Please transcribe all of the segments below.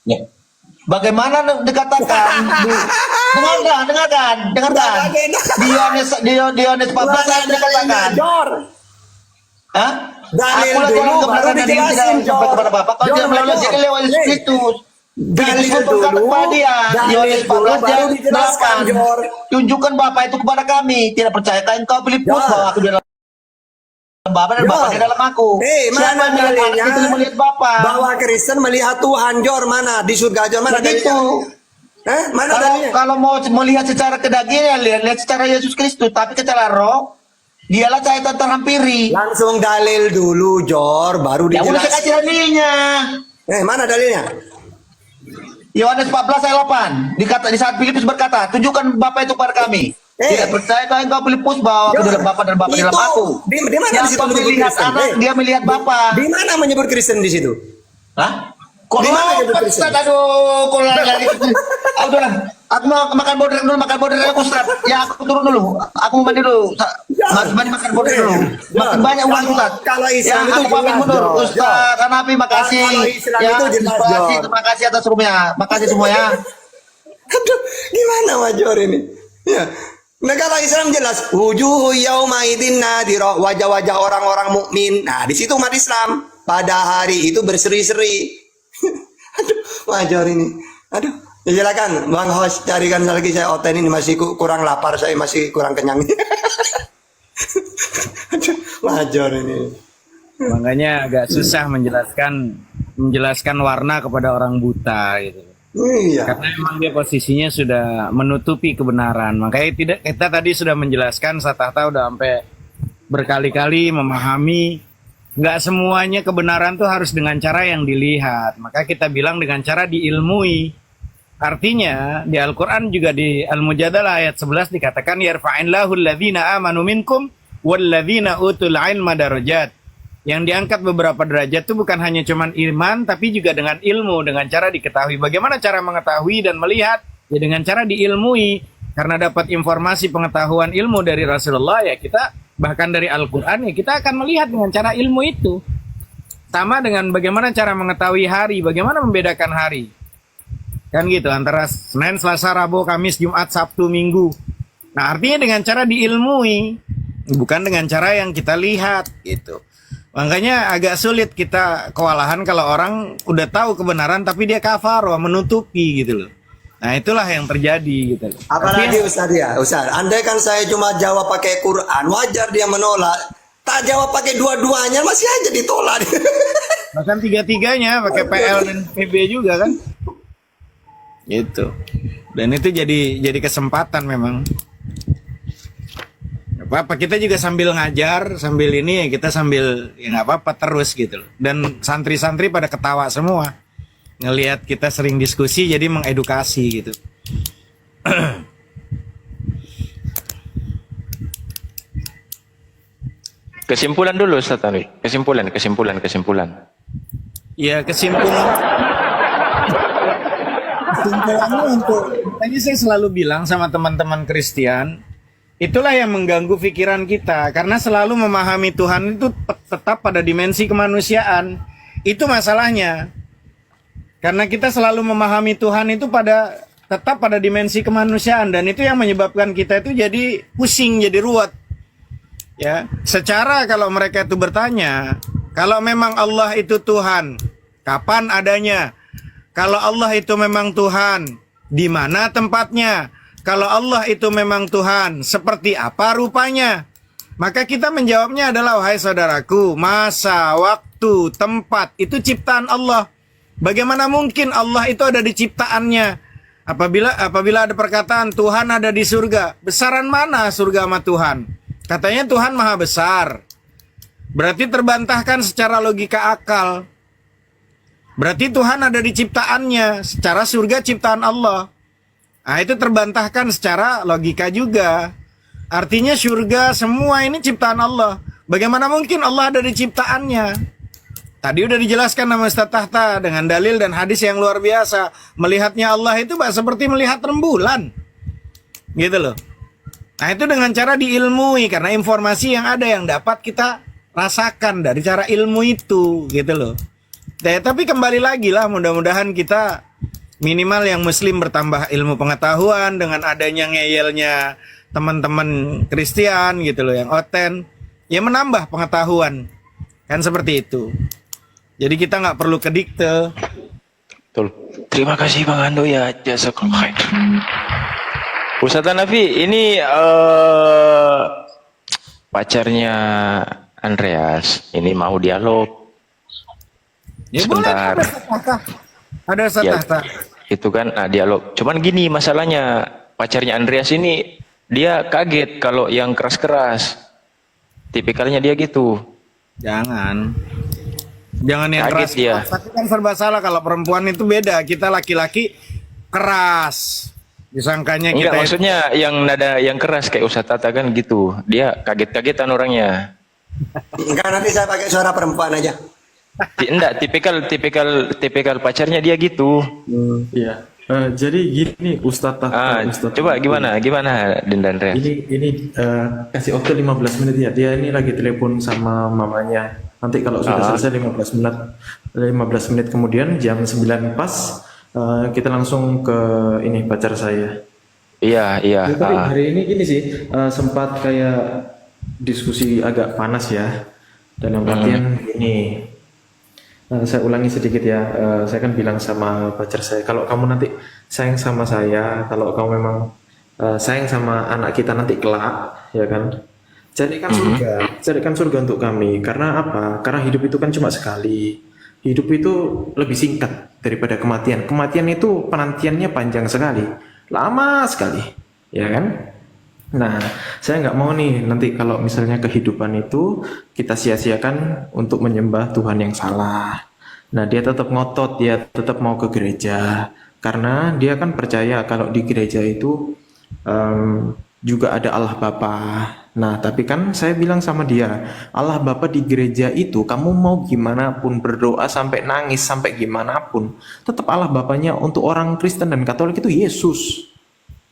Ya. Bagaimana dikatakan? Dengarkan. Dionis 14 ayat dikatakan. Jor. Hah? Dalil Aku dulu, kebenaran baru dari dijelasin, tidak sampai Jor. kepada Bapak. Kalau dia Jor, melalui Jor. lewat Yesus Nih. Kristus. Dalil Filipus berkata dulu, kepada dia, dalil Yohanes dulu, 14 baru dijelaskan, 8. Jor. Tunjukkan Bapa itu kepada kami. Tidak percayakah engkau Filipus Jor. bahwa aku di dalam Bapa dan Bapa Jor. di dalam aku? Siapa Mana yang melihat anak dalilnya? itu melihat Bapa? Bahwa Kristen melihat Tuhan, Jor, mana? Di surga, Jor, mana Begitu. dalilnya? Mana dalilnya? Kalau mau melihat secara kedagingan, lihat secara Yesus Kristus. Tapi secara roh, dialah cahaya tak terhampiri. Langsung dalil dulu, Jor, baru Ya udah saya kasih dijelasin. dalilnya. Mana dalilnya? Yohanes 14 ayat 8. Di saat Filipus berkata, tunjukkan Bapa itu kepada kami. Tidak percaya kau engkau Filipus bahwa aku dalam Bapa dan Bapa di dalam aku. Di mana di situ Siapa menyebut melihat Kristen? anak, dia melihat Bapa. Di mana menyebut Kristen di situ? Hah? Kok Di mana lompat, menyebut Kristen? Ustaz? Aduh, kok lari. Udah lah. Aku mau makan border dulu, aku Ustaz. Ya, aku turun dulu. Aku mau mandi dulu. Mandi makan border dulu. Makin banyak uang Ustaz. Kalau Islam ya, itu aku pamit jelas, mundur. Jor. Ustaz Hanafi, makasih. Kalau Islam Ya, itu jelas, makasih, Jor. terima kasih atas rumahnya. Makasih semua ya. Aduh, gimana Major ini? Ya. Negara Islam jelas wujuhu yauma idzin nadira, wajah-wajah orang-orang mukmin. Nah, di situ umat Islam pada hari itu berseri-seri. Aduh, Major ini. Aduh, ya silakan Bang host carikan lagi saya oten ini masih kurang lapar, saya masih kurang kenyang. Aduh, Major ini. Makanya agak susah menjelaskan warna kepada orang buta gitu. Iya. Karena emang dia posisinya sudah menutupi kebenaran. Makanya kita tadi sudah menjelaskan, Satahta udah sampai berkali-kali memahami nggak semuanya kebenaran tuh harus dengan cara yang dilihat. Maka kita bilang dengan cara diilmui. Artinya di Al-Quran juga di Al-Mujadalah ayat 11 dikatakan yarfa'illahu alladhina amanu minkum walladhina utul ilma darajat. Yang diangkat beberapa derajat itu bukan hanya cuman iman, tapi juga dengan ilmu, dengan cara diketahui. Bagaimana cara mengetahui dan melihat? Ya dengan cara diilmui. Karena dapat informasi pengetahuan ilmu dari Rasulullah, ya kita bahkan dari Al-Quran, ya kita akan melihat dengan cara ilmu itu. Sama dengan bagaimana cara mengetahui hari, bagaimana membedakan hari. Kan gitu, antara Senin, Selasa, Rabu, Kamis, Jumat, Sabtu, Minggu. Nah artinya dengan cara diilmui, bukan dengan cara yang kita lihat gitu. Makanya agak sulit kita kewalahan kalau orang udah tahu kebenaran tapi dia kafar, menutupi gitu loh. Nah itulah yang terjadi gitu loh. Apalagi Ustaz ya, Ustaz. Andai kan saya cuma jawab pakai Quran, wajar dia menolak. Tak jawab pakai dua-duanya masih aja ditolak. Bahkan tiga-tiganya pakai PL dan PB juga kan. Gitu. Dan itu jadi kesempatan memang. Apa kita juga sambil ngajar, sambil ini ya kita sambil ya nggak apa-apa terus gitu loh. Dan santri-santri pada ketawa semua ngelihat kita sering diskusi, jadi mengedukasi gitu. Kesimpulan dulu Ustaz Tanwi. Kesimpulan. Ya kesimpulannya untuk tadi saya selalu bilang sama teman-teman Kristen, itulah yang mengganggu pikiran kita karena selalu memahami Tuhan itu tetap pada dimensi kemanusiaan. Itu masalahnya. Karena kita selalu memahami Tuhan itu tetap pada dimensi kemanusiaan dan itu yang menyebabkan kita itu jadi pusing, jadi ruwet. Ya, secara kalau mereka itu bertanya, kalau memang Allah itu Tuhan, kapan adanya? Kalau Allah itu memang Tuhan, di mana tempatnya? Kalau Allah itu memang Tuhan, seperti apa rupanya? Maka kita menjawabnya adalah, wahai saudaraku, masa, waktu, tempat, itu ciptaan Allah. Bagaimana mungkin Allah itu ada di ciptaannya? Apabila ada perkataan, Tuhan ada di surga. Besaran mana surga sama Tuhan? Katanya Tuhan maha besar. Berarti terbantahkan secara logika akal. Berarti Tuhan ada di ciptaannya. Secara surga ciptaan Allah. Nah itu terbantahkan secara logika juga. Artinya surga semua ini ciptaan Allah. Bagaimana mungkin Allah ada di ciptaannya? Tadi udah dijelaskan sama Ustaz Tahta dengan dalil dan hadis yang luar biasa. Melihatnya Allah itu seperti melihat rembulan. Gitu loh. Nah itu dengan cara diilmui. Karena informasi yang ada yang dapat kita rasakan dari cara ilmu itu. Gitu loh. Tapi kembali lagi lah, mudah-mudahan kita minimal yang muslim bertambah ilmu pengetahuan dengan adanya ngeyelnya teman-teman Kristen gitu loh yang oten, ya menambah pengetahuan kan seperti itu. Jadi kita nggak perlu kedikte. Betul. Terima kasih Bang Ando ya, jazakallahu khair. Ustaz Hanafi, ini pacarnya Andreas ini mau dialog. Ya boleh, Sebentar. ada Ya, satahta. itu kan dialog. Cuman gini masalahnya, pacarnya Andreas ini dia kaget kalau yang keras-keras. Tipikalnya dia gitu. Jangan yang Kaget keras. dia. Tapi kan serba salah kalau perempuan itu beda. Kita laki-laki keras. Disangkanya Enggak, kita maksudnya yang nada yang keras kayak Ustaz Tata kan gitu. Dia kaget-kagetan orangnya. Enggak, nanti saya pakai suara perempuan aja. Enggak, tipikal pacarnya dia gitu. Iya. Jadi gini Ustadz Tahta, Ustadz Coba Tahta. gimana Dinda Andreas? Ini kasih waktu 15 menit ya. Dia ini lagi telepon sama mamanya. Nanti kalau sudah selesai 15 menit kemudian jam 9 pas kita langsung ke ini pacar saya. Iya. Ya, tapi hari ini gini sih sempat kayak diskusi agak panas ya. Dalam artian ini saya ulangi sedikit ya. Saya kan bilang sama pacar saya, kalau kamu nanti sayang sama saya, kalau kamu memang sayang sama anak kita nanti kelak, ya kan, carikan surga untuk kami. Karena apa? Karena hidup itu kan cuma sekali. Hidup itu lebih singkat daripada kematian. Kematian itu penantiannya panjang sekali, lama sekali, ya kan? Nah, saya nggak mau nih nanti kalau misalnya kehidupan itu kita sia-siakan untuk menyembah Tuhan yang salah. Nah, dia tetap ngotot, dia tetap mau ke gereja karena dia kan percaya kalau di gereja itu juga ada Allah Bapa. Nah, tapi kan saya bilang sama dia, Allah Bapa di gereja itu kamu mau gimana pun berdoa sampai nangis sampai gimana pun, tetap Allah Bapanya untuk orang Kristen dan Katolik itu Yesus.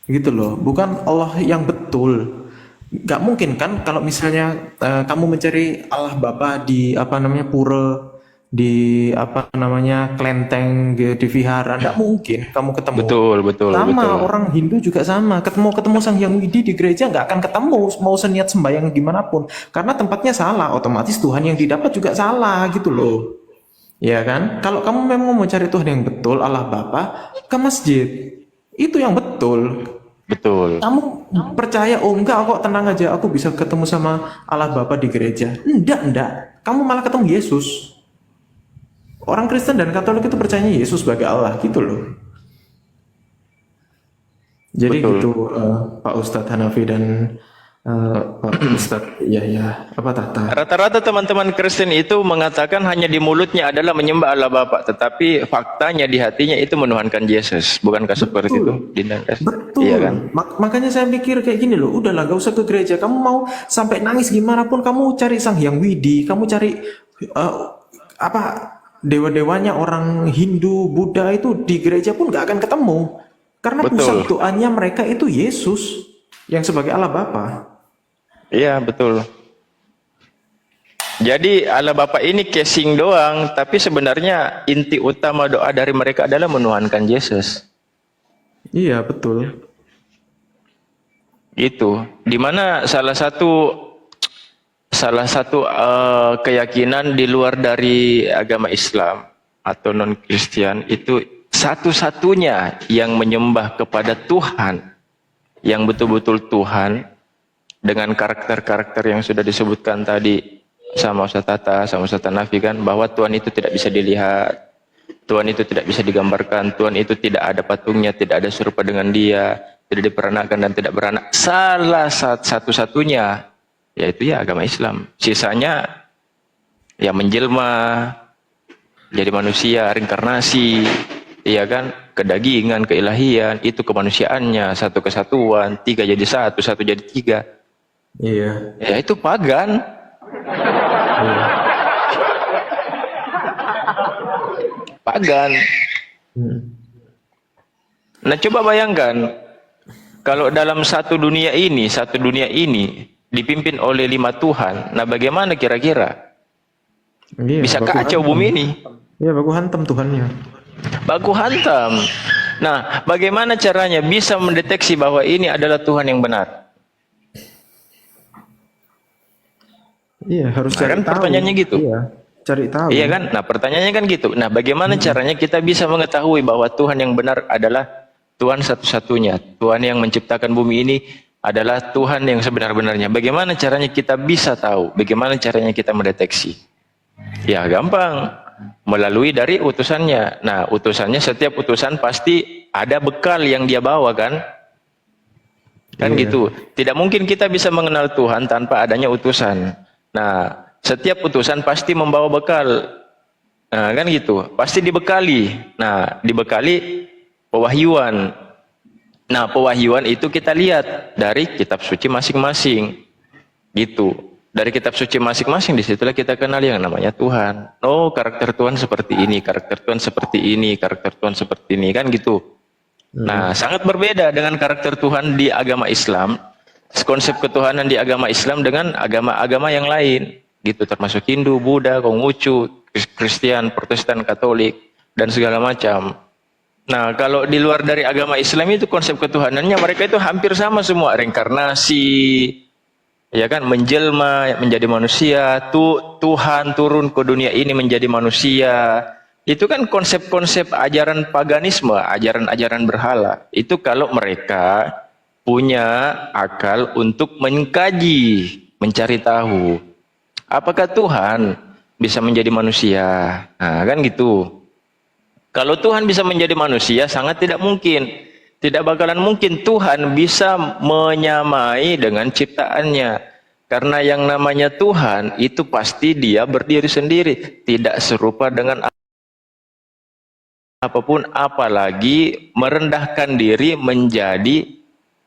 Gitu loh, bukan Allah yang betul. Gak mungkin kan kalau misalnya kamu mencari Allah Bapa di pura, di kelenteng, di vihara, gak mungkin kamu ketemu. Betul. Sama orang Hindu juga sama, ketemu Sang Hyang Widi di gereja nggak akan ketemu mau seniat sembahyang gimana pun, karena tempatnya salah, otomatis Tuhan yang didapat juga salah gitu loh. Ya kan? Kalau kamu memang mau cari Tuhan yang betul, Allah Bapa, ke masjid. Itu yang betul. Kamu percaya, oh enggak kok, tenang aja, aku bisa ketemu sama Allah Bapa di gereja. Enggak. Kamu malah ketemu Yesus. Orang Kristen dan Katolik itu percayanya Yesus sebagai Allah gitu loh. Jadi Betul. gitu Pak Ustadz Hanafi dan Pak Ustadz Tata. Rata-rata teman-teman Kristen itu mengatakan hanya di mulutnya adalah menyembah Allah Bapa, tetapi faktanya di hatinya itu menuhankan Yesus. Bukankah seperti itu, Dinda Andreas? Betul. Iya kan? Makanya saya pikir kayak gini loh, udahlah gak usah ke gereja. Kamu mau sampai nangis gimana pun, kamu cari Sang Hyang Widi, kamu cari dewa-dewanya orang Hindu, Buddha itu di gereja pun gak akan ketemu. Karena Betul. pusat doanya mereka itu Yesus yang sebagai Allah Bapa. Iya, betul. Jadi Allah Bapa ini casing doang, tapi sebenarnya inti utama doa dari mereka adalah menuhankan Yesus. Iya, betul. Itu dimana salah satu keyakinan di luar dari agama Islam atau non Kristen itu satu-satunya yang menyembah kepada Tuhan yang betul-betul Tuhan dengan karakter-karakter yang sudah disebutkan tadi sama Ustaz Tata, sama Ustaz Hanafi kan, bahwa Tuhan itu tidak bisa dilihat, Tuhan itu tidak bisa digambarkan, Tuhan itu tidak ada patungnya, tidak ada serupa dengan Dia, tidak diperanakan dan tidak beranak. Salah satu-satunya yaitu ya agama Islam. Sisanya ya menjelma, jadi manusia, reinkarnasi, iya kan, kedagingan, keilahian, itu kemanusiaannya, satu kesatuan, tiga jadi satu, satu jadi tiga. Iya. Ya itu pagan. Pagan. Nah coba bayangkan kalau dalam satu dunia ini dipimpin oleh 5 Tuhan. Nah bagaimana kira-kira? Iya, Bisa Bapak kacau kan- bumi ini. Ya, baku hantam Tuhannya. Baku hantam. Nah, bagaimana caranya bisa mendeteksi bahwa ini adalah Tuhan yang benar? Iya, harus Nah, cari kan tahu. pertanyaannya gitu. Iya, cari tahu. Iya kan? Nah, pertanyaannya kan gitu. Nah, bagaimana caranya kita bisa mengetahui bahwa Tuhan yang benar adalah Tuhan satu-satunya? Tuhan yang menciptakan bumi ini adalah Tuhan yang sebenar-benarnya. Bagaimana caranya kita bisa tahu? Bagaimana caranya kita mendeteksi? Ya, gampang. Melalui dari utusannya. Nah, utusannya, setiap utusan pasti ada bekal yang dia bawa kan? Kan Iya. gitu. Tidak mungkin kita bisa mengenal Tuhan tanpa adanya utusan. Nah, setiap utusan pasti membawa bekal. Nah, kan gitu. Pasti dibekali. Nah, dibekali pewahyuan. Nah, pewahyuan itu kita lihat dari kitab suci masing-masing. Gitu. Dari kitab suci masing-masing, disitulah kita kenal yang namanya Tuhan. Oh, karakter Tuhan seperti ini, karakter Tuhan seperti ini, karakter Tuhan seperti ini. Kan gitu. Nah, sangat berbeda dengan karakter Tuhan di agama Islam. Konsep ketuhanan di agama Islam dengan agama-agama yang lain. Gitu, termasuk Hindu, Buddha, Konghucu, Kristen, Protestan, Katolik, dan segala macam. Nah, kalau di luar dari agama Islam itu konsep ketuhanannya mereka itu hampir sama semua. Reinkarnasi, ya kan, menjelma menjadi manusia, Tuhan turun ke dunia ini menjadi manusia. Itu kan konsep-konsep ajaran paganisme, ajaran-ajaran berhala. Itu kalau mereka punya akal untuk mengkaji, mencari tahu. Apakah Tuhan bisa menjadi manusia? Nah, kan gitu. Kalau Tuhan bisa menjadi manusia, sangat tidak mungkin. Tidak bakalan mungkin Tuhan bisa menyamai dengan ciptaannya. Karena yang namanya Tuhan itu pasti dia berdiri sendiri. Tidak serupa dengan apapun, apalagi merendahkan diri menjadi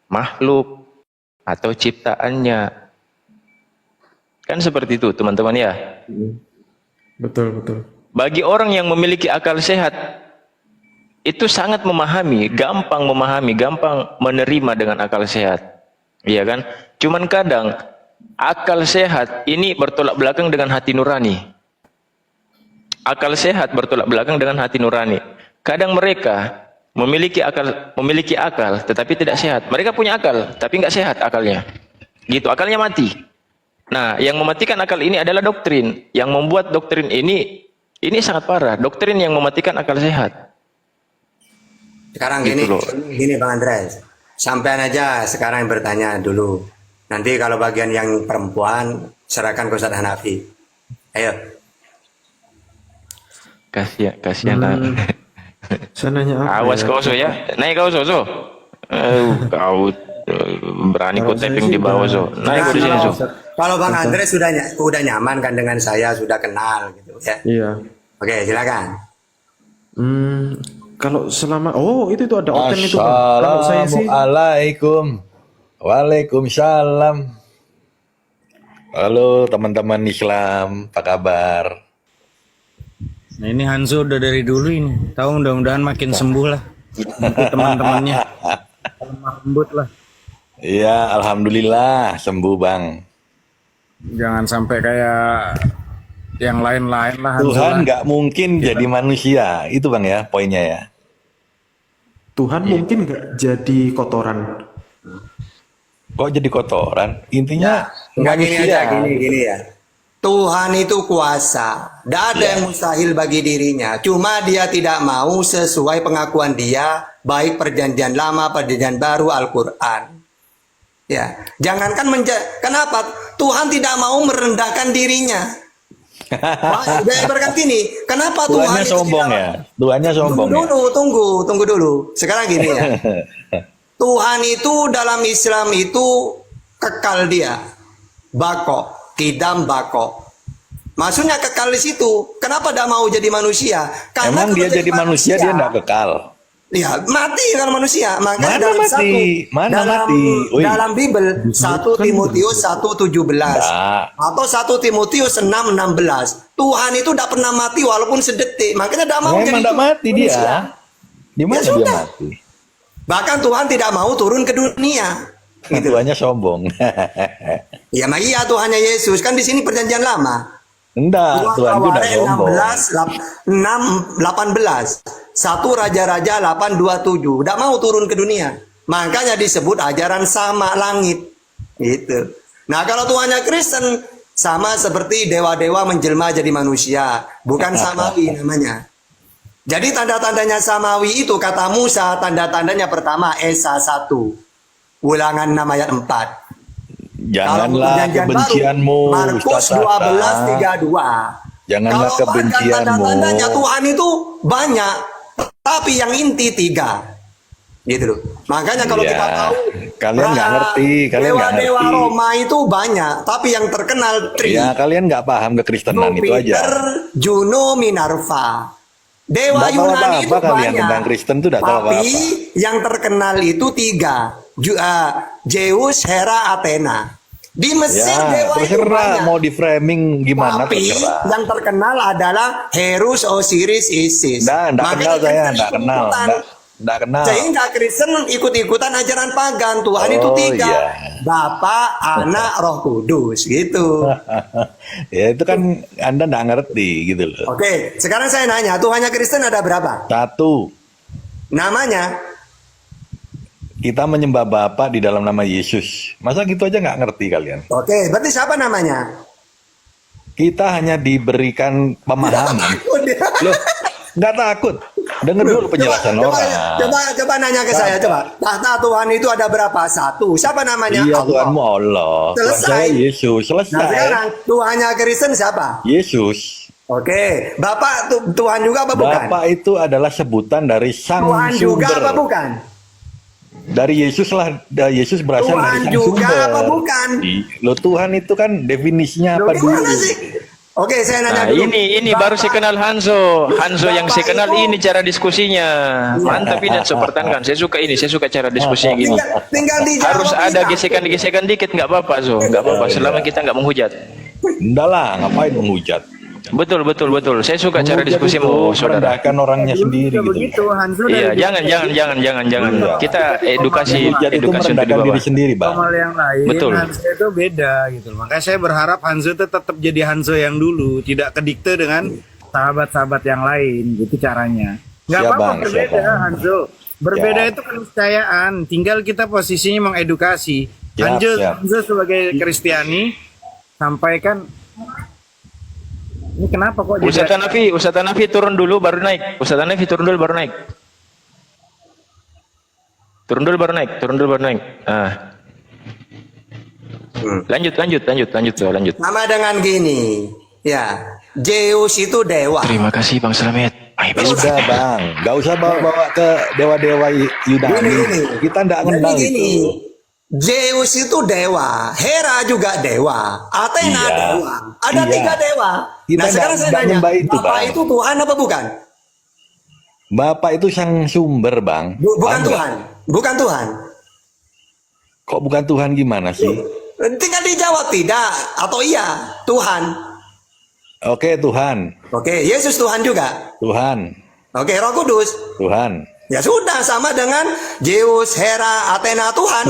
makhluk atau ciptaannya. Kan seperti itu, teman-teman ya. Betul, betul. Bagi orang yang memiliki akal sehat, itu sangat memahami, gampang menerima dengan akal sehat. Iya kan? Cuman kadang akal sehat ini bertolak belakang dengan hati nurani. Akal sehat bertolak belakang dengan hati nurani. Kadang mereka memiliki akal tetapi tidak sehat. Mereka punya akal tapi nggak sehat akalnya. Gitu, akalnya mati. Nah, yang mematikan akal ini adalah doktrin. Yang membuat doktrin ini sangat parah. Doktrin yang mematikan akal sehat. Sekarang Gitu gini, loh. gini Bang Andres, sampean aja sekarang yang bertanya dulu. Nanti kalau bagian yang perempuan, serahkan ke Ustaz Hanafi. Ayo. Kasihan. Saya nanya apa Awas ya? kau so ya. Naik kau so. Kau berani kau Kalau saya tapping sih di bawah so. Naik kau di sini so. Kalau Bang Andres sudah nyaman kan dengan saya, sudah kenal gitu ya. Iya. Oke, silakan. Kalau selama itu ada oten itu Bang. Kalau saya sih Assalamualaikum. Waalaikumsalam. Halo teman-teman Islam, apa kabar? Nah, ini Hanzo udah dari dulu ini. Tahu mudah-mudahan makin sembuh lah. Nanti teman-temannya lemah lembut lah. Iya, alhamdulillah sembuh bang. Jangan sampai kayak yang lain-lain lah Hanzo Tuhan lah. nggak mungkin jadi manusia, itu bang ya poinnya ya. Tuhan mungkin nggak jadi kotoran. Kok jadi kotoran? Intinya Enggak gini manusia. aja, gini ya. Tuhan itu kuasa. Tidak ada yang mustahil bagi dirinya. Cuma dia tidak mau sesuai pengakuan dia, baik perjanjian lama, perjanjian baru, Al-Quran. Ya, jangankan kenapa Tuhan tidak mau merendahkan dirinya? Wah, berkat gini, kenapa Tuhan Tuhannya itu sombong tidak- ya. Tuhannya sombong ya. Tunggu dulu. Sekarang gini ya. Tuhan itu dalam Islam itu kekal dia. Bako, kidam bako. Maksudnya kekal di situ. Kenapa tidak mau jadi manusia? Karena Emang kalau dia jadi manusia dia nggak kekal. Ya, mati kalau manusia. Makanya Mana dalam mati? Mana dalam, mati? Wih. dalam Bible 1 Timotius 1:17 Nggak. atau 1 Timotius 6:16. Tuhan itu tidak pernah mati walaupun sedetik. Makanya tidak mau Emang jadi nggak mati manusia. dia. Di mana Ya dia sudah. mati? Bahkan Tuhan tidak mau turun ke dunia. Gitu. Tuhannya sombong. Ya, iya Tuhannya Yesus kan di sini perjanjian lama. Enggak, Tuhan itu udah sombong. 18. Satu Raja-Raja 8:27. Udah mau turun ke dunia. Makanya disebut ajaran sama langit. Gitu. Nah, kalau Tuhannya Kristen sama seperti dewa-dewa menjelma jadi manusia, bukan samawi namanya. Jadi tanda-tandanya samawi itu kata Musa, tanda-tandanya pertama Esa 1. Ulangan 6 ayat 4. Janganlah Perjanjian kebencianmu, baru, Markus Ustaz Hatta. 12:32. Janganlah Kalau bahkan kebencianmu. tanda-tandanya Tuhan itu banyak, tapi yang inti 3. Gitu loh. Makanya kalau Ya, kita tahu kalian nggak ngerti, kalian nggak dewa-dewa ngerti. Roma itu banyak, tapi yang terkenal Ya, kalian nggak paham kekristenan itu aja. Jupiter, Juno, Minerva. Dewa Nggak tahu Yunani apa-apa itu kalian banyak. tentang Kristen tuh nggak tahu Tapi apa-apa. yang terkenal itu 3. Zeus, Hera, Athena. Di Mesir Ya, dewa itu terserah banyak. mau di framing gimana Tapi terserah. yang terkenal adalah Horus, Osiris, Isis. Nggak Makanya kenal saya, Kristen nggak kenal, ikut-ikutan. nggak kenal. Sehingga Kristen ikut-ikutan ajaran pagan. Tuhan itu Oh, 3. iya. Bapa, Anak, Roh Kudus. Gitu. Ya itu kan Anda nggak ngerti gitu loh. Oke, sekarang saya nanya, Tuhannya Kristen ada berapa? 1, Namanya? kita menyembah Bapa di dalam nama Yesus. Masa gitu aja nggak ngerti kalian? Oke, berarti siapa namanya? Kita hanya diberikan pemahaman. Loh, nggak takut. Dengar dulu penjelasan coba, orang. coba nanya ke saya, coba. Tahta Tuhan itu ada berapa? 1. Siapa namanya? Iya, Allah. Tuhanmu Allah. Tuhan Selesai. saya Yesus. Nah, Selesai. sekarang Tuhannya Kristen siapa? Yesus. Oke, Bapak Tuhan juga apa bukan? Bapak itu adalah sebutan dari sang Tuhan juga sumber. apa bukan? Dari Yesus lah, Yesus berasal Tuhan dari sang juga sumber. apa bukan? Loh, Tuhan itu kan definisinya Loh, apa dulu? gimana sih? Oke, saya nanya Nah, dulu. ini baru saya kenal Hanzo. Hanzo yang saya kenal Bapak itu- ini cara diskusinya. Mantap ini Hanzo pertahankan. Saya suka ini, saya suka cara diskusinya gini. Tinggal dijawab. Harus ada kita. gesekan-gesekan dikit nggak apa-apa Zo, nggak apa-apa selama kita nggak menghujat. Enggak lah, ngapain menghujat? Betul. Saya suka cara Menghujat diskusimu, itu saudara. merendahkan orangnya sendiri gitu. Begitu, Hanzo Iya, dari jangan. Kita edukasi Menghujat itu untuk di merendahkan bawah. diri sendiri, Bang. Tomal yang lain, Betul. Hanzo itu beda gitu. Makanya saya berharap Hanzo itu tetap jadi Hanzo yang dulu, tidak kedikte dengan sahabat-sahabat yang lain, gitu caranya. Nggak Siap, apa-apa Bang, berbeda, siap, Bang. Hanzo. Berbeda Siap. itu keniscayaan, tinggal kita posisinya mengedukasi. Siap, siap. Hanzo sebagai Kristiani sampaikan. Ini kenapa kok Ustaz Hanafi turun dulu baru naik. Ustaz Hanafi turun dulu baru naik. Turun dulu baru naik. Ah. Lanjut. Sama dengan gini. Ya, Zeus itu dewa. Terima kasih Bang Slamet. Udah, Bang. Nggak usah bawa-bawa ke dewa-dewa Yunani. Gini. Kita nggak Jadi kenal gini, itu. Zeus itu dewa, Hera juga dewa, Athena Iya. dewa. Ada Iya. 3 dewa. Kita Nah, sekarang saya nggak nanya, nyembah itu, Bapak Bang. itu Tuhan apa bukan? Bapak itu sang sumber, Bang. Bukan Paham nggak? Tuhan. Bukan Tuhan. Kok bukan Tuhan gimana sih? Tinggal dijawab tidak atau iya, Tuhan. Oke, Tuhan. Oke, Yesus Tuhan juga. Tuhan. Oke, Roh Kudus. Tuhan. Ya sudah, sama dengan Zeus, Hera, Athena, Tuhan.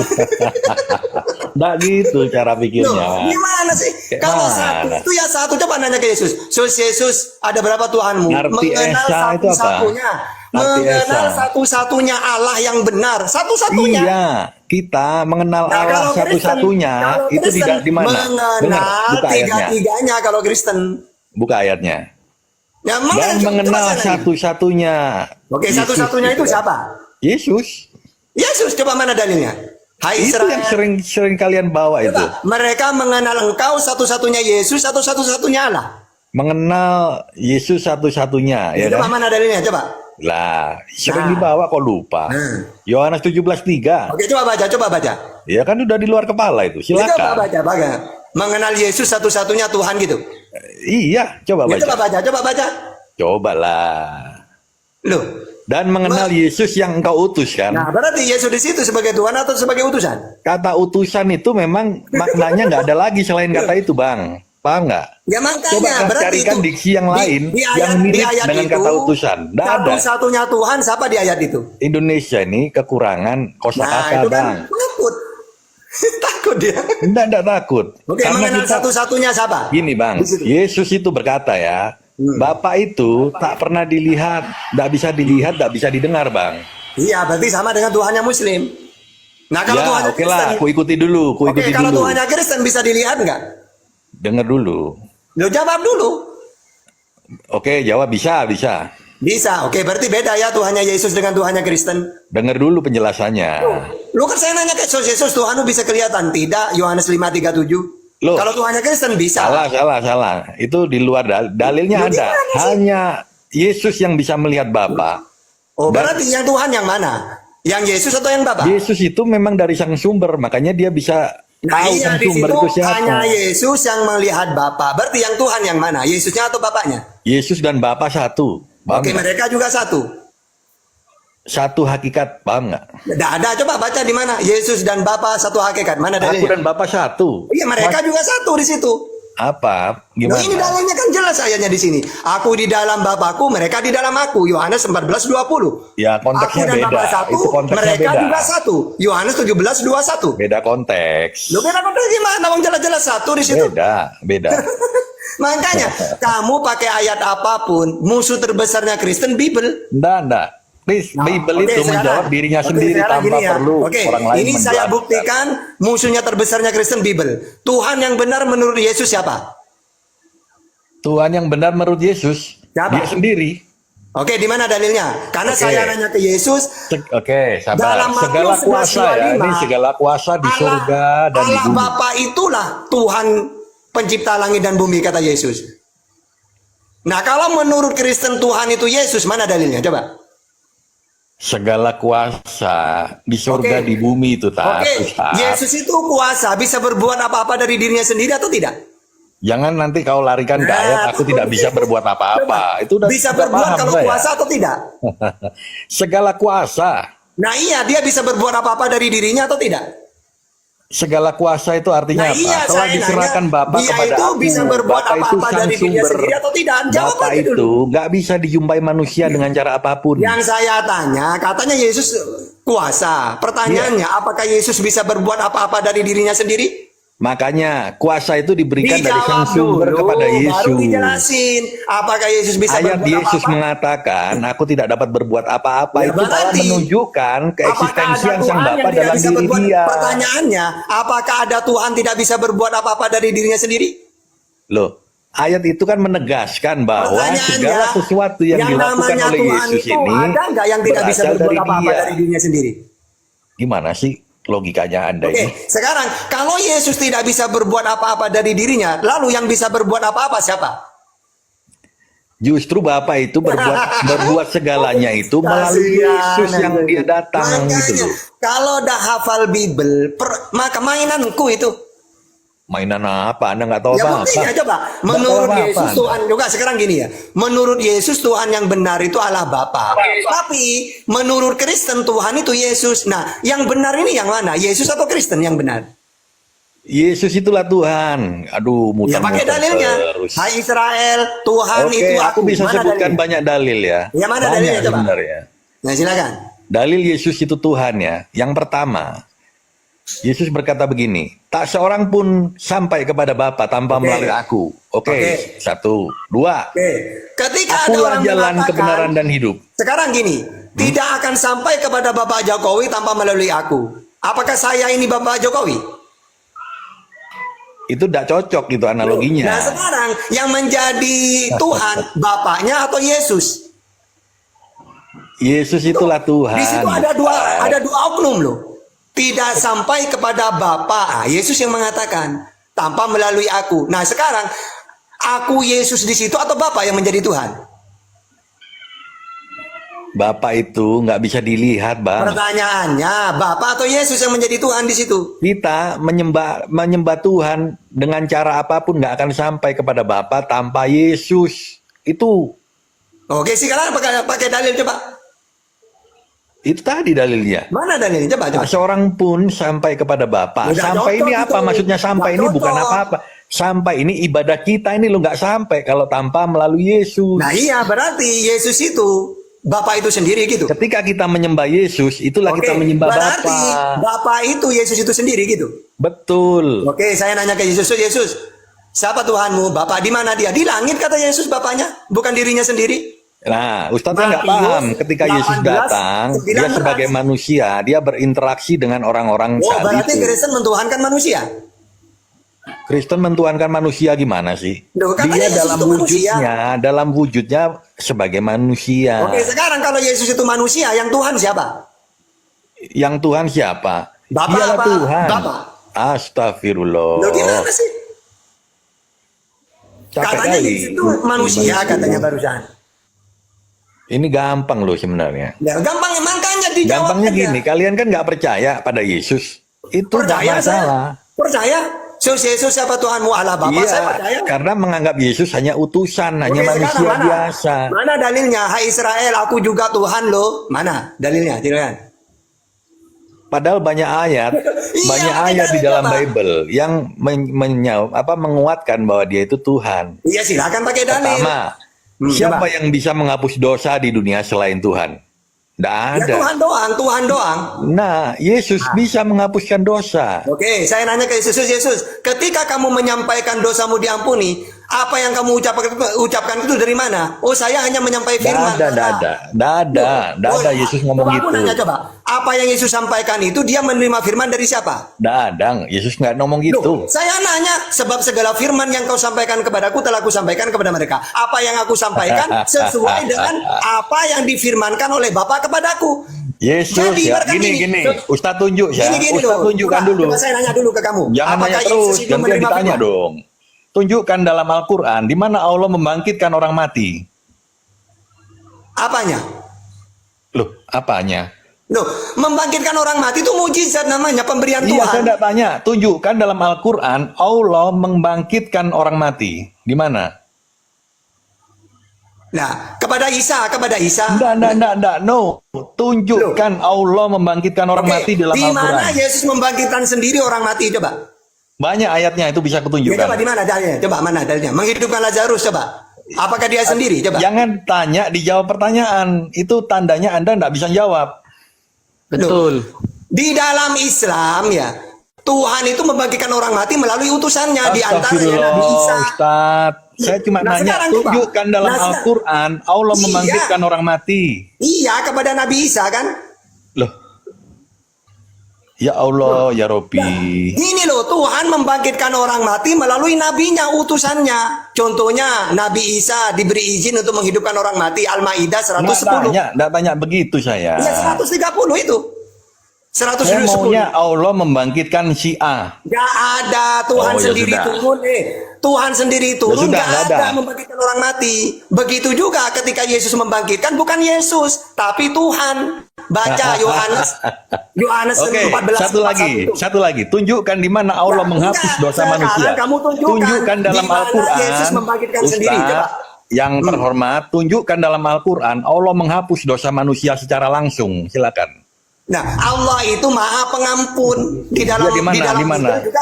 Nggak gitu cara Loh, pikirnya. gimana sih? Kayak Kalau mana? satu itu ya satu, coba nanya ke Yesus. Yesus, ada berapa Tuhanmu? Arti Mengenal Esa itu apa? satu-satunya. Arti Mengenal Esa. satu-satunya Allah yang benar. Satu-satunya. Iya, kita mengenal Nah, Allah kalau Kristen- satu-satunya kalau itu Kristen tidak di mana? mengenal Dengar, buka ayatnya. tiga-tiganya kalau Kristen. Buka ayatnya. Ya, Dan mengenal satu-satunya. Oke, Yesus satu-satunya itu siapa? Yesus. Yesus, coba mana dalilnya? Hai Itu Israel. yang sering kalian bawa itu. Coba, mereka mengenal engkau satu-satunya Yesus atau satu-satunya Allah? Mengenal Yesus satu-satunya, ya Coba kan? mana dalilnya, coba. Lah, sering Nah. dibawa kok lupa. Nah. Yohanes 17:3. Oke, coba baca. Ya kan udah di luar kepala itu. Coba Silakan. baca. Mengenal Yesus satu-satunya Tuhan gitu. Iya, coba Ya, baca. coba baca. Cobalah. Loh. Dan mengenal Yesus yang engkau utus kan. Nah, berarti Yesus di situ sebagai Tuhan atau sebagai utusan? Kata utusan itu memang maknanya nggak ada lagi selain kata itu, Bang. Paham nggak? Ya makanya Coba berarti carikan itu diksi yang lain di yang mirip ayat dengan itu, kata utusan. Nggak ada. Satu-satunya Tuhan siapa di ayat itu? Indonesia ini kekurangan Nah, kosakata, itu kan Bang. takut. Takut dia. Enggak takut. Oke, mengenal satu-satunya siapa? Gini Bang, Di situ. Yesus itu berkata ya, Bapa itu tak pernah dilihat, tidak bisa dilihat, tidak bisa didengar Bang. Iya, berarti sama dengan Tuhannya Muslim. Nah, kalau Ya Tuhannya oke lah, Kristen, ku ikuti dulu, oke, kalau Tuhannya Kristen bisa dilihat nggak? Dengar dulu. Lo jawab dulu. Oke, jawab bisa. Bisa, oke, berarti beda ya Tuhannya Yesus dengan Tuhannya Kristen. Dengar dulu penjelasannya. Lu kan saya nanya ke Yesus, Tuhan lu bisa kelihatan? Tidak, Yohanes 5:37. Loh. Kalau Tuhannya Kristen bisa. Salah. Itu di luar dalilnya Loh, ada. gimana sih? Hanya Yesus yang bisa melihat Bapa. Oh, berarti yang Tuhan yang mana? Yang Yesus atau yang Bapa? Yesus itu memang dari sang sumber, makanya dia bisa Nah, tahu iya, sang di sumber situ itu siapa. hanya Yesus yang melihat Bapa. Berarti yang Tuhan yang mana? Yesusnya atau Bapaknya? Yesus dan Bapa satu. Paham Oke, nggak? mereka juga satu. Satu hakikat, paham nggak? Tidak ada, coba baca di mana? Yesus dan Bapa satu hakikat. Mana Aku dalilnya? dan Bapa satu. Iya, mereka juga satu di situ. Apa? Nah, Gimana? ini dalilnya kan jelas ayatnya di sini. Aku di dalam Bapakku, mereka di dalam aku. Yohanes 14:20. Ya, konteksnya Aku dan beda. Bapa satu, Itu konteksnya mereka beda. juga satu. Yohanes 17:21. Beda konteks. Lu beda konteks gimana? Wong jelas-jelas satu di situ. Beda. Makanya kamu pakai ayat apapun, musuh terbesarnya Kristen Bible. Enggak. Please, Bible Oke, itu sekarang. menjawab dirinya Oke, sendiri sekarang tanpa gini ya. perlu Oke, orang lain ini saya menjelaskan. buktikan musuhnya terbesarnya Kristen Bible. Tuhan yang benar menurut Yesus siapa? Tuhan yang benar menurut Yesus, Siapa? dia sendiri. Oke, di mana dalilnya? Karena Oke. saya nanya ke Yesus, Oke, sabar. dalam Segala Matius kuasa ya, 11:25, ini segala kuasa di surga dan di Allah bumi. Bapa itulah Tuhan pencipta langit dan bumi, kata Yesus. Nah, kalau menurut Kristen Tuhan itu Yesus, mana dalilnya? Coba. Segala kuasa di surga Oke. di bumi itu tak. Oke, Yesus itu kuasa bisa berbuat apa-apa dari dirinya sendiri atau tidak? Jangan nanti kau larikan ke Nah, ayat aku itu tidak penting. bisa berbuat Coba. apa-apa. Itu udah Bisa udah berbuat paham kalau saya. kuasa atau tidak? Segala kuasa. Nah iya, dia bisa berbuat apa-apa dari dirinya atau tidak? Segala kuasa itu artinya Nah apa? iya, Telah saya diserahkan nanya, Bapa dia kepada itu aku. bisa berbuat Bapa itu apa-apa sang dari dirinya sumber. sendiri atau tidak? Jawab Bapa aja dulu. itu nggak bisa dijumpai manusia dengan cara apapun. Yang saya tanya, katanya Yesus kuasa. Pertanyaannya, Iya. apakah Yesus bisa berbuat apa-apa dari dirinya sendiri? Makanya kuasa itu diberikan dari sang Dijawab sumber dulu, kepada baru Yesus. dijelasin. Apakah Yesus bisa Ayat berbuat Yesus apa-apa? mengatakan, aku tidak dapat berbuat apa-apa. Ya, itu malah berarti, menunjukkan apakah keeksistensian ada sang Tuhan Bapa yang tidak dalam bisa diri berbuat? dia. Pertanyaannya, apakah ada Tuhan tidak bisa berbuat apa-apa dari dirinya sendiri? Loh, ayat itu kan menegaskan bahwa segala sesuatu yang dilakukan namanya oleh Tuhan Yesus itu ini ada nggak yang tidak bisa berasal berbuat dari apa-apa dia. dari dirinya sendiri? Gimana sih logikanya Anda Oke, ini? sekarang kalau Yesus tidak bisa berbuat apa-apa dari dirinya, lalu yang bisa berbuat apa-apa siapa? Justru Bapa itu berbuat segalanya itu melalui Yesus yang dia datang gitu Makanya, loh. kalau dah hafal Bible, maka mainanku itu. Mainan apa? Anda nggak tahu Ya apa-apa. buktinya coba. Nggak Menurut tahu apa-apa Yesus Anda. Tuhan juga sekarang gini ya. Menurut Yesus Tuhan yang benar itu Allah Bapa. Tapi menurut Kristen Tuhan itu Yesus. Nah, yang benar ini yang mana? Yesus atau Kristen yang benar? Yesus itulah Tuhan. Aduh, Ya muter-muter pakai dalilnya. terus. Hai Israel, Tuhan Oke, itu aku bisa Mana sebutkan dalilnya? banyak dalil ya. Ya, mana Banyak dalilnya, coba? sebenarnya. Nah, silakan. Dalil Yesus itu Tuhan ya. Yang pertama, Yesus berkata begini, tak seorang pun sampai kepada Bapa tanpa Oke. melalui aku. Oke, Oke. satu, dua. Oke. Ketika ada Akulah orang jalan mengatakan, kebenaran dan hidup. sekarang gini, tidak akan sampai kepada Bapak Jokowi tanpa melalui aku. Apakah saya ini Bapak Jokowi? Itu tidak cocok gitu analoginya. Nah sekarang yang menjadi Tuhan Bapaknya atau Yesus? Yesus itulah Tuhan. Di situ ada dua oknum loh. Tidak sampai kepada Bapa. Yesus yang mengatakan tanpa melalui aku. Nah sekarang aku Yesus di situ atau Bapa yang menjadi Tuhan? Bapa itu nggak bisa dilihat, Bang. Pertanyaannya Bapa atau Yesus yang menjadi Tuhan di situ? Kita menyembah Tuhan dengan cara apapun nggak akan sampai kepada Bapa tanpa Yesus. Itu Sekarang pakai dalil coba. itu tadi dalilnya. Mana dalilnya coba? Tak seorang pun sampai kepada Bapa. Udah Sampai cocok ini apa? itu. Maksudnya sampai Nggak ini bukan cocok. apa-apa. Sampai ini ibadah kita ini lo nggak sampai kalau tanpa melalui Yesus. Nah iya berarti Yesus itu Bapak itu sendiri gitu. Ketika kita menyembah Yesus, itulah Oke, kita menyembah berarti Bapa. Bapak itu Yesus itu sendiri gitu. Betul. Oke, saya nanya ke Yesus, Yesus, siapa Tuhanmu? Bapak di mana dia? Di langit kata Yesus bapaknya, bukan dirinya sendiri. Nah, Ustaznya nggak Matius paham ketika Yesus 18, datang, dia 19. sebagai manusia, dia berinteraksi dengan orang-orang Oh, saat berarti itu. Kristen mentuhankan manusia. Kristen mentuhankan manusia gimana sih? Loh, katanya Dia Yesus dalam itu manusia. dalam wujudnya sebagai manusia. Oke, sekarang kalau Yesus itu manusia, yang Tuhan siapa? Yang Tuhan siapa? Bapak Dialah apa? Tuhan. Bapak. Astagfirullah. Loh, gimana sih? Capek Katanya kali. Yesus itu manusia, katanya barusan. Ini gampang loh sebenarnya. Ya, gampang, makanya dijawab Gampangnya aja. gini, kalian kan nggak percaya pada Yesus. Itu nggak Percaya masalah. saya. Percaya? Yesus siapa Tuhanmu? Allah Bapa, Iya, saya percaya. karena menganggap Yesus hanya utusan, hanya Oke, manusia sekarang biasa. Mana dalilnya? Hai Israel, aku juga Tuhan loh. Mana dalilnya? Silakan. Padahal banyak ayat, Iya, banyak tidak ayat di ada, dalam Pak. Bible yang menguatkan bahwa dia itu Tuhan. Iya, silakan pakai dalil. Pertama, Hmm, siapa coba. yang bisa menghapus dosa di dunia selain Tuhan? Tidak Ya ada. Tuhan doang, Tuhan doang. Nah, Yesus bisa menghapuskan dosa. Oke, saya nanya ke Yesus, Yesus, ketika kamu menyampaikan dosamu diampuni, apa yang kamu ucapkan itu dari mana? Oh, saya hanya menyampaikan firman. Tidak ada Yesus ngomong coba gitu. Aku nanya coba, apa yang Yesus sampaikan itu dia menerima firman dari siapa? Tidak ada, Yesus nggak ngomong Loh, gitu. saya nanya, sebab segala firman yang kau sampaikan kepadaku telah aku sampaikan kepada mereka. Apa yang aku sampaikan sesuai dengan apa yang difirmankan oleh Bapa kepadaku. Yesus Jadi, ya, ibaratkan gini. Ustaz tunjuk ya, Gini Ustaz loh. tunjukkan Coba, dulu. coba saya nanya dulu ke kamu. Jangan Apakah nanya Yesus terus, itu gantian menerima ditanya firman? dong. Tunjukkan dalam Al-Quran di mana Allah membangkitkan orang mati. Apanya? Loh, apanya? Loh, membangkitkan orang mati itu mujizat namanya, pemberian Iya, saya Tuhan. tidak tanya. Tunjukkan dalam Al-Quran Allah membangkitkan orang mati. Di mana? Nah, kepada Isa. Enggak. No. Tunjukkan Allah membangkitkan orang Oke, mati dalam di mana Al-Quran. Yesus membangkitkan sendiri orang mati? Coba. Banyak ayatnya itu bisa Ya, coba kutunjukkan. di mana dalilnya? Coba mana dalilnya? Menghidupkan Lazarus, coba. Apakah dia sendiri? Coba. Jangan tanya, dijawab pertanyaan. Itu tandanya Anda tidak bisa jawab. Betul. Di dalam Islam ya, Tuhan itu membangkitkan orang mati melalui utusannya di antaranya Nabi Isa. Ustaz. Saya cuma Nah, nanya, sekarang coba. tunjukkan dalam Nah, Al-Quran Allah Iya. membangkitkan orang mati. Iya, kepada Nabi Isa kan? Loh. Ya Allah, ya Robbi. Ini loh, Tuhan membangkitkan orang mati melalui nabinya, utusannya. Contohnya, Nabi Isa diberi izin untuk menghidupkan orang mati. Al-Ma'idah 110. Nggak tanya begitu saya. Ya, 130 itu. Saya 110. maunya Allah membangkitkan si A. Gak ada, Tuhan Oh, ya sendiri sudah. turun. Tuhan sendiri turun, sudah, gak nggak ada ada. membangkitkan orang mati. Begitu juga ketika Yesus membangkitkan, bukan Yesus, tapi Tuhan. Baca Yohanes Oke, 14. satu lagi. Tunjukkan di mana Allah Nah, menghapus enggak. dosa Sekarang manusia. kamu tunjukkan dalam di mana Al-Quran. Yesus membangkitkan Ustaz, sendiri, coba. yang terhormat, tunjukkan dalam Al-Quran Allah menghapus dosa manusia secara langsung. Silakan. Nah, Allah itu Maha Pengampun di dalam Ya, di dalam mana? Bible juga.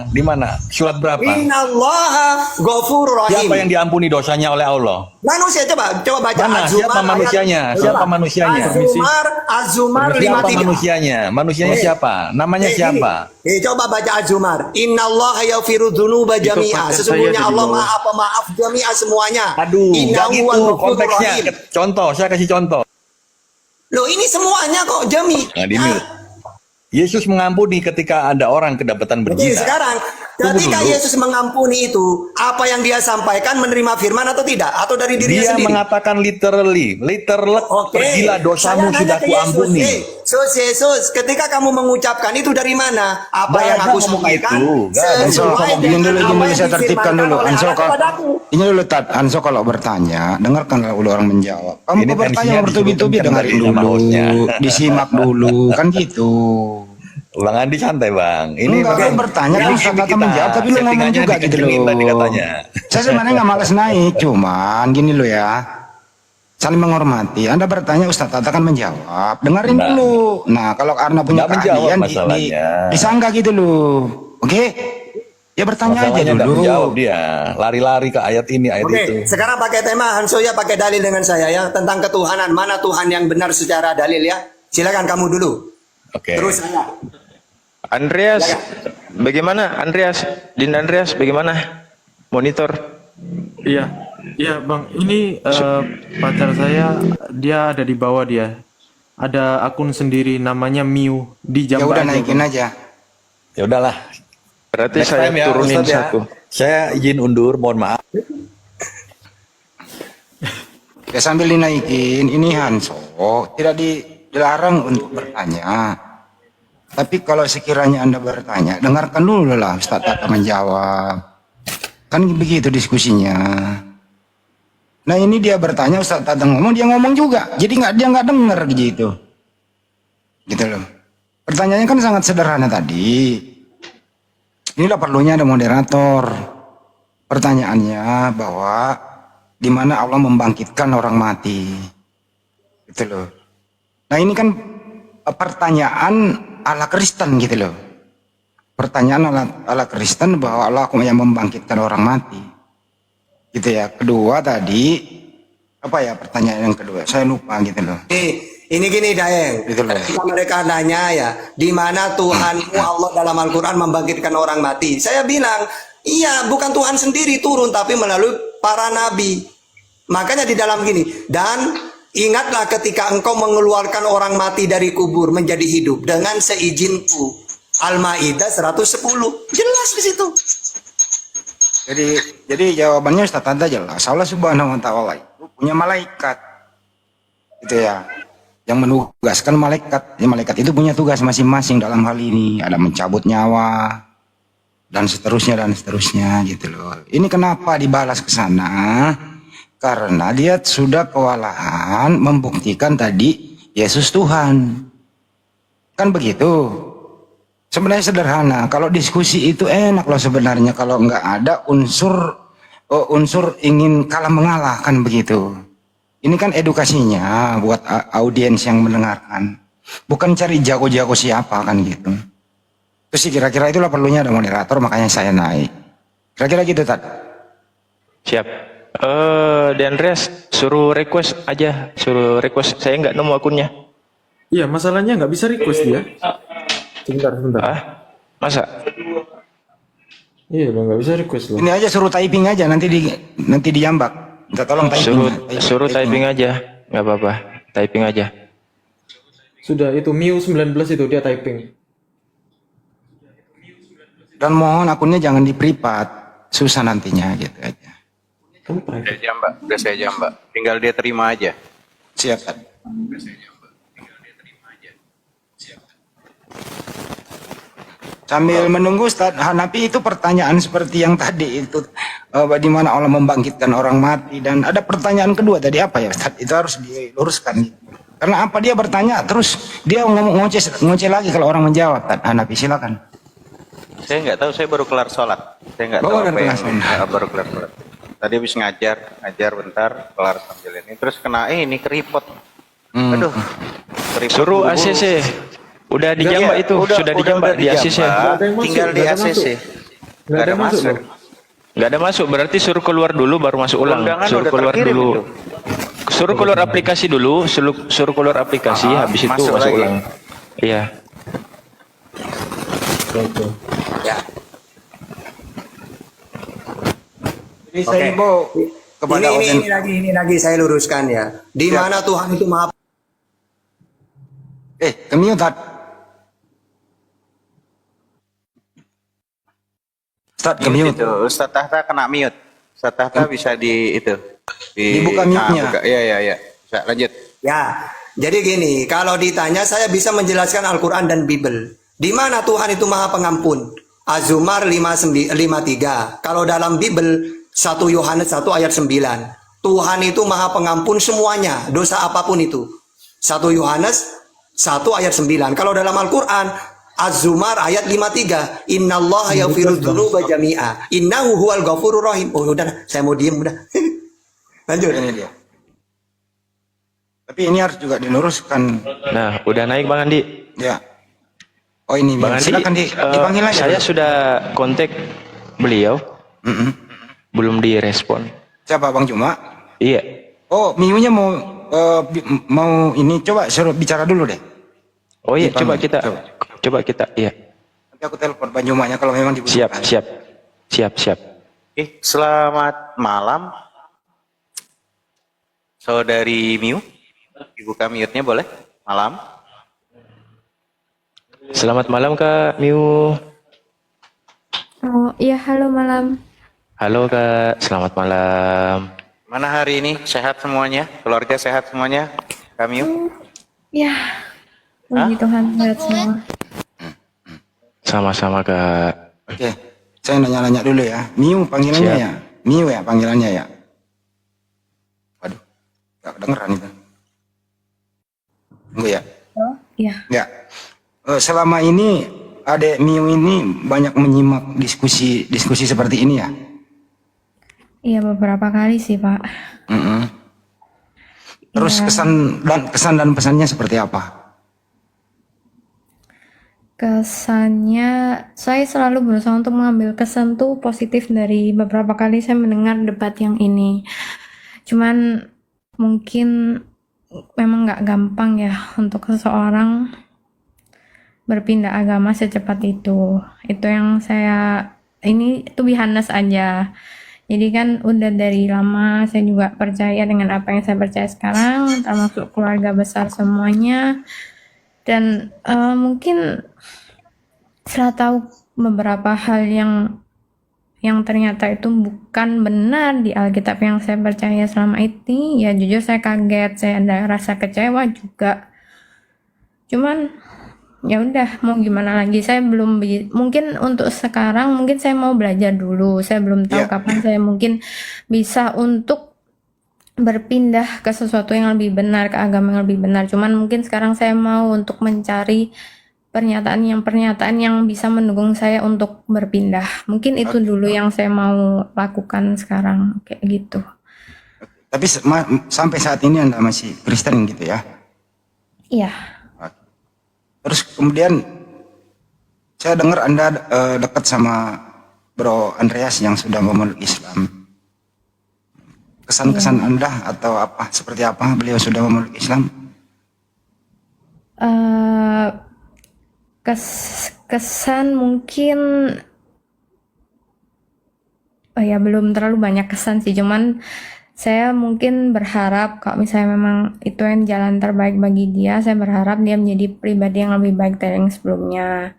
Di mana? Surat berapa? Innallaha Ghafurur Rahim. Siapa yang diampuni dosanya oleh Allah? Manusia, coba baca Mana? Az-Zumar Siapa ayat- manusianya? coba. Siapa manusianya? Az-Zumar Siapa 53. manusianya? Manusianya siapa? Namanya siapa? Coba baca Az-Zumar. Innallaha yaghfiru dzunuba jami'a. paket Sesungguhnya saya ada di Allah bawah. Maha Pemaaf jami'a semuanya. Aduh, nggak Innahu gitu huwal ghafurur konteksnya. rahim. Contoh, saya kasih contoh. Loh, ini semuanya kok jami. Nah, ini. Yesus mengampuni ketika ada orang kedapatan Oke, berzina. sekarang Tunggu ketika dulu. Yesus mengampuni itu, apa yang dia sampaikan menerima firman atau tidak? Atau dari dirinya Dia sendiri? mengatakan literal, Oke. pergilah dosamu Saya sudah nanya ke Yesus, kuampuni. Yesus, ketika kamu mengucapkan itu dari mana? Apa Nggak yang ada aku ngomong sampaikan? itu. Nggak ada Sesuai ngomong dengan Izin dulu, apa yang saya tertibkan difirmankan dulu. oleh Anso, Allah kepadaku. ini dulu Tat, Anso kalau bertanya, dengarkan dulu orang menjawab. Kamu Ini kok bertanya tensinya bertubi-tubi, diturunkan dengerin tadi sama dulu, hostnya. disimak dulu, kan gitu. Bang Andi santai bang. Enggak, pakai- kan bertanya, kan ini Ustaz kita kata menjawab, tapi lu ngomong settingannya juga gitu dikencengin loh. tadi katanya. Saya sebenarnya nggak malas naik, cuman gini loh ya. Saling menghormati. Anda bertanya, Ustadz Tata kan menjawab. Dengerin Nah. dulu. Nah, kalau karena punya Nggak menjawab keahlian masalahnya. disangka gitu loh. Oke? Dia bertanya aja Masalahnya nggak dulu. menjawab dia. Lari-lari ke ayat ini, ayat Oke, itu. sekarang pakai tema Hansoya pakai dalil dengan saya ya tentang ketuhanan. Mana Tuhan yang benar secara dalil ya? Silakan kamu dulu. Oke. Terus saya. Andreas, bagaimana? Din Andreas, bagaimana? Monitor. Iya, iya Bang. Ini pacar saya, dia ada di bawah dia. Ada akun sendiri namanya Miu di Ya Jamban. udah naikin aja. Ya udahlah. Berarti Next saya time ya, turunin Ustadz ya. satu. Saya izin undur, mohon maaf. Ya sambil dinaikin, ini Hanso tidak dilarang untuk bertanya. Tapi kalau sekiranya Anda bertanya, dengarkan dulu lah Ustaz Tata menjawab. Kan begitu diskusinya. Nah ini dia bertanya, Ustaz Tata ngomong, dia ngomong juga. Jadi dia nggak dengar gitu. Gitu loh. Pertanyaannya kan sangat sederhana tadi. Inilah perlunya ada moderator. Pertanyaannya bahwa di mana Allah membangkitkan orang mati. Gitu loh. Nah ini kan pertanyaan ala Kristen gitu loh. Pertanyaan ala Kristen bahwa Allah yang membangkitkan orang mati. Gitu ya. Kedua tadi, apa ya pertanyaan yang kedua? Saya lupa gitu loh. Ini gini Daeng, Gitu loh. ketika mereka nanya ya, di mana Tuhanmu Allah dalam Al-Quran membangkitkan orang mati? Saya bilang, iya bukan Tuhan sendiri turun, tapi melalui para nabi. Makanya di dalam gini, dan ingatlah ketika engkau mengeluarkan orang mati dari kubur menjadi hidup dengan seizinku. Al-Maidah 110, jelas di situ. Jadi jawabannya Ustaz Tanda jelas. Allah Subhanahu wa taala itu punya malaikat. Gitu ya. Yang menugaskan malaikat. Ya, malaikat itu punya tugas masing-masing dalam hal ini. Ada mencabut nyawa dan seterusnya gitu loh. Ini kenapa dibalas ke sana? Karena dia sudah kewalahan membuktikan tadi Yesus Tuhan. Kan begitu. Sebenarnya sederhana. Kalau diskusi itu enak loh sebenarnya kalau nggak ada unsur ingin kalah mengalah kan begitu. Ini kan edukasinya buat audiens yang mendengarkan. Bukan cari jago-jago siapa kan gitu. Terus kira-kira itulah perlunya ada moderator, makanya saya naik. Kira-kira gitu Tad. Siap. Dan Andreas, suruh request aja. Suruh request. Saya nggak nemu akunnya. Iya, masalahnya nggak bisa request dia. Sebentar. Ah? Masa? Iya, Bang, nggak bisa request loh. Ini aja suruh typing aja nanti dijambak. Minta tolong typing. Suruh typing aja. Nggak apa-apa. Typing aja. Sudah itu Miu 19 itu dia typing. Dan mohon akunnya jangan di privat, susah nantinya gitu aja. Kamu private. Udah saya jambak. Tinggal dia terima aja. Siap Tad. Sambil menunggu Ustaz Hanafi itu pertanyaan seperti yang tadi itu di mana Allah membangkitkan orang mati, dan ada pertanyaan kedua tadi apa ya Ustaz? Itu harus diluruskan. Karena apa dia bertanya terus dia ngoceh lagi kalau orang menjawab. Ustaz Hanafi silakan. Saya nggak tahu, saya baru kelar sholat. Saya nggak tahu Baru apa kelar yang sholat. baru kelar sholat. Tadi habis ngajar bentar, kelar sambil ini. Terus kena ini keriput. Aduh. Keriput Suruh buru-buru. ACC. Udah dijambak itu. Sudah dijambak di ACC. Tinggal di ACC. Nggak ada masuk. loh. Nggak ada masuk. Berarti suruh keluar dulu baru masuk ulang. Undangan Suruh udah keluar terkirim dulu. itu. Suruh keluar aplikasi dulu. Suruh keluar aplikasi. Habis itu masuk masuk lagi. ulang. Iya. Oke. Ya. Ini saya mau kepada Ini lagi saya luruskan ya. Di mana Tuhan itu maha kemute Tad. Ustaz kemute. Itu Ustaz Tahta kena mute. Ustaz Tahta bisa di itu. Dibuka mute-nya. Iya. Bisa lanjut. Ya, jadi gini, kalau ditanya saya bisa menjelaskan Al-Quran dan Bible. Di mana Tuhan itu maha pengampun? Az-Zumar 53. Kalau dalam Bible 1 Yohanes 1 ayat 9. Tuhan itu maha pengampun semuanya, dosa apapun itu. 1 Yohanes 1 ayat 9. Kalau dalam Al-Quran Az-Zumar ayat 53. Innallaha yaghfiru dzunuba jami'a. Innahu huwal ghafurur rahim. Oh udah, saya mau diem udah. Lanjut. Ini dia. Tapi ini harus juga diluruskan. Nah, udah naik Bang Andi. Ya. Oh ini Bang Andi, silakan dipanggil aja. saya sudah kontak beliau Mm-mm. belum direspon. Siapa Bang Juma? Iya. Oh, Miunya mau ini coba suruh bicara dulu deh. Oh iya, Dipanggil, coba kita, iya. Nanti aku telepon Bang Jumanya kalau memang dibutuhkan. Siap. Oke, selamat malam. Saudari Miu, dibuka mute-nya boleh? Malam. Selamat malam Kak Miu. Oh iya, halo malam. Halo Kak, selamat malam. Mana hari ini? Sehat semuanya? Keluarga sehat semuanya? Kak Miu? Ya, puji Tuhan sehat semua. Sama-sama Kak. Oke, saya nanya-nanya dulu ya. Miu panggilannya Siap. ya? Miu ya panggilannya ya? Waduh, gak kedengeran itu. Tunggu ya. Oh iya. Ya. Selama ini adek Miu ini banyak menyimak diskusi seperti ini ya? Iya beberapa kali sih Pak. Mm-mm. Terus Iya. kesan dan pesannya seperti apa? Kesannya saya selalu berusaha untuk mengambil kesan tuh positif dari beberapa kali saya mendengar debat yang ini. Cuman mungkin memang nggak gampang ya untuk seseorang berpindah agama secepat itu. Itu yang ini to be honest aja. Jadi kan udah dari lama saya juga percaya dengan apa yang saya percaya sekarang, termasuk keluarga besar semuanya. Dan mungkin setelah tahu beberapa hal yang ternyata itu bukan benar di Alkitab yang saya percaya selama ini, ya jujur saya kaget, saya ada rasa kecewa juga. Cuman ya udah mau gimana lagi, saya belum mungkin untuk sekarang mungkin saya mau belajar dulu, saya belum tahu kapan saya mungkin bisa untuk berpindah ke sesuatu yang lebih benar, ke agama yang lebih benar. Cuman mungkin sekarang saya mau untuk mencari pernyataan yang bisa mendukung saya untuk berpindah. Mungkin itu dulu yang saya mau lakukan sekarang, kayak gitu. Tapi sampai saat ini Anda masih Kristen gitu ya? Iya. Terus kemudian saya dengar Anda dekat sama Bro Andreas yang sudah memeluk Islam. Kesan-kesan Anda atau apa seperti apa beliau sudah memeluk Islam? Kesan mungkin ya belum terlalu banyak kesan sih, cuman saya mungkin berharap kalau misalnya memang itu yang jalan terbaik bagi dia, saya berharap dia menjadi pribadi yang lebih baik dari yang sebelumnya.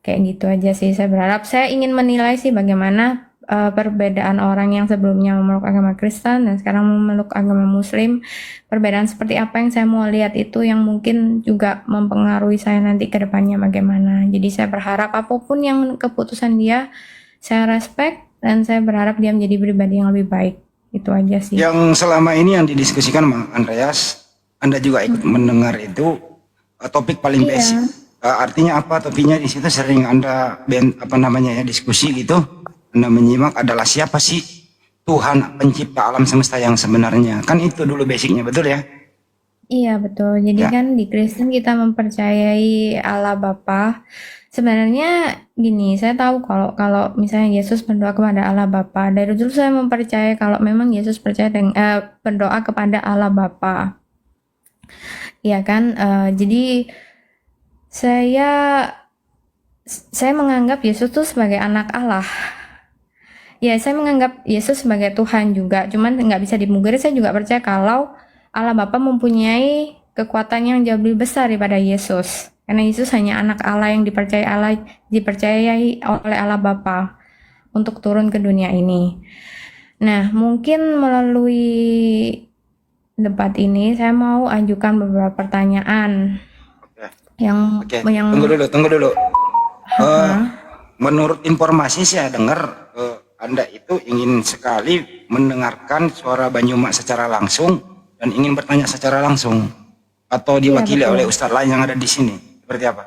Kayak gitu aja sih saya berharap. Saya ingin menilai sih bagaimana perbedaan orang yang sebelumnya memeluk agama Kristen dan sekarang memeluk agama Muslim. Perbedaan seperti apa yang saya mau lihat itu yang mungkin juga mempengaruhi saya nanti ke depannya bagaimana. Jadi saya berharap apapun yang keputusan dia, saya respect dan saya berharap dia menjadi pribadi yang lebih baik. Itu aja sih. Yang selama ini yang didiskusikan sama Andreas, Anda juga ikut mendengar itu topik paling basic. Artinya apa topiknya di situ sering Anda diskusi gitu. Anda menyimak adalah siapa sih Tuhan pencipta alam semesta yang sebenarnya. Kan itu dulu basicnya, betul ya? Iya betul. Jadi kan di Kristen kita mempercayai Allah Bapa. Sebenarnya gini, saya tahu kalau misalnya Yesus berdoa kepada Allah Bapa. Dari dulu saya mempercayai kalau memang Yesus berdoa kepada Allah Bapa. Iya kan? Jadi saya menganggap Yesus tuh sebagai anak Allah. Ya, saya menganggap Yesus sebagai Tuhan juga. Cuman nggak bisa dipungkiri, saya juga percaya kalau Allah Bapa mempunyai kekuatan yang jauh lebih besar daripada Yesus. Karena Yesus hanya anak Allah yang dipercayai oleh Allah Bapa untuk turun ke dunia ini. Nah, mungkin melalui debat ini saya mau ajukan beberapa pertanyaan. Tunggu dulu. Menurut informasi saya dengar Anda itu ingin sekali mendengarkan suara Banyumak secara langsung dan ingin bertanya secara langsung atau diwakili oleh ustadz lain yang ada di sini. Seperti apa?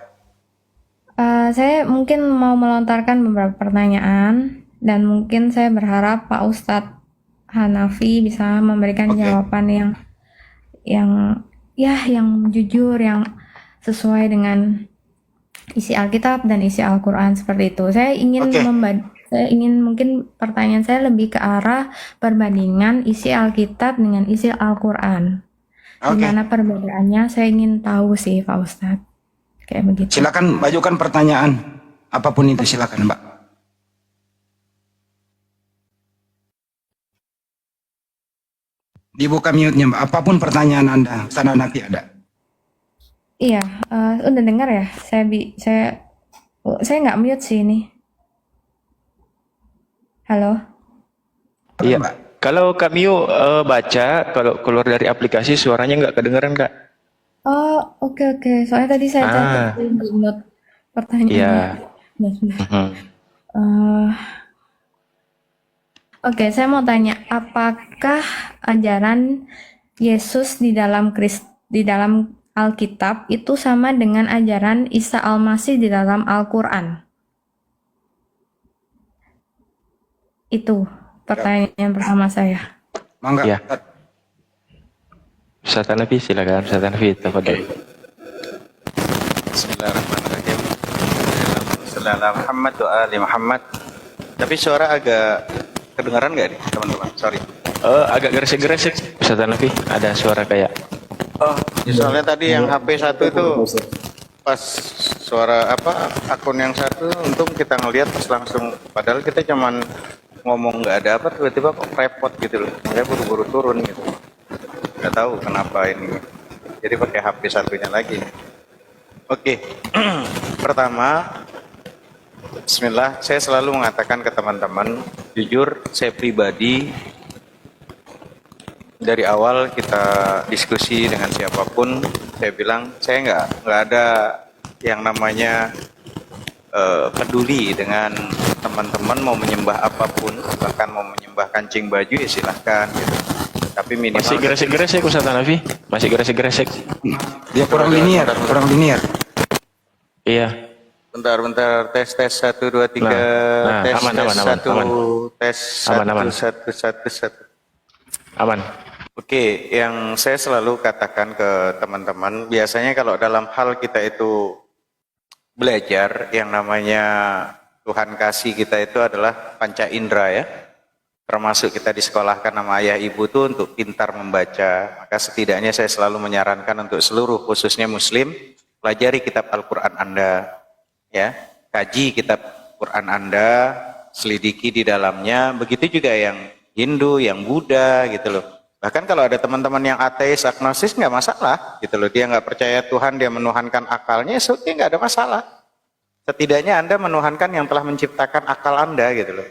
Saya mungkin mau melontarkan beberapa pertanyaan dan mungkin saya berharap Pak Ustadz Hanafi bisa memberikan jawaban yang jujur, yang sesuai dengan isi Alkitab dan isi Al-Quran seperti itu. Saya ingin Saya ingin mungkin pertanyaan saya lebih ke arah perbandingan isi Alkitab dengan isi Al-Quran. Oke. Gimana perbedaannya? Saya ingin tahu sih, Pak Ustadz. Kayak begitu. Silakan ajukan pertanyaan apapun itu, silakan Mbak. Dibuka mute-nya Mbak. Apapun pertanyaan Anda, sana nanti ada. Iya, udah dengar ya? Saya nggak mute sih ini. Halo? Iya. Mbak. Kalau kami baca, kalau keluar dari aplikasi suaranya nggak kedengeran, Kak. Oh, oke. Soalnya tadi saya cari di note pertanyaannya. Iya. Sebentar. Mhm. Oke, saya mau tanya, apakah ajaran Yesus di dalam Alkitab itu sama dengan ajaran Isa Al-Masih di dalam Al-Quran? Itu pertanyaan pertama saya. Mangga. Ya. Ustaz Hanafi, silakan. Ustaz Hanafi, tafadhol. Bismillahirrahmanirrahim. Sallallahu Muhammad wa ali Muhammad. Tapi suara agak kedengaran nggak nih, teman-teman? Sorry. Agak gresek-gresek, Ustaz Hanafi. Ada suara kayak Soalnya tadi yang HP satu itu pas suara akun yang satu untung kita ngelihat pas langsung, padahal kita cuman ngomong nggak ada apa tiba-tiba kok repot gitu loh, makanya buru-buru turun gitu, nggak tahu kenapa ini, jadi pakai HP satunya lagi. Oke. Pertama, Bismillah, saya selalu mengatakan ke teman-teman, jujur saya pribadi dari awal kita diskusi dengan siapapun, saya bilang saya nggak ada yang namanya peduli dengan teman-teman mau menyembah apapun, bahkan mau menyembah kancing baju ya silahkan gitu. Tapi minimal masih gresek-gresek, Ustaz Hanafi. Masih gresek-gresek. Dia kurang linear. Iya. Bentar, tes 1 2 3 Nah, tes aman, tes aman, 1 aman. tes Aman. 1. Aman. Oke, yang saya selalu katakan ke teman-teman, biasanya kalau dalam hal kita itu belajar, yang namanya Tuhan kasih kita itu adalah panca indera ya. Termasuk kita disekolahkan sama ayah ibu tuh untuk pintar membaca. Maka setidaknya saya selalu menyarankan untuk seluruh khususnya muslim, pelajari kitab Al-Quran Anda. Ya, kaji kitab Quran Anda, selidiki di dalamnya. Begitu juga yang Hindu, yang Buddha gitu loh. Bahkan kalau ada teman-teman yang ateis, agnostis nggak masalah gitu loh. Dia nggak percaya Tuhan, dia menuhankan akalnya, oke, nggak ada masalah. Setidaknya Anda menuhankan yang telah menciptakan akal Anda gitu loh.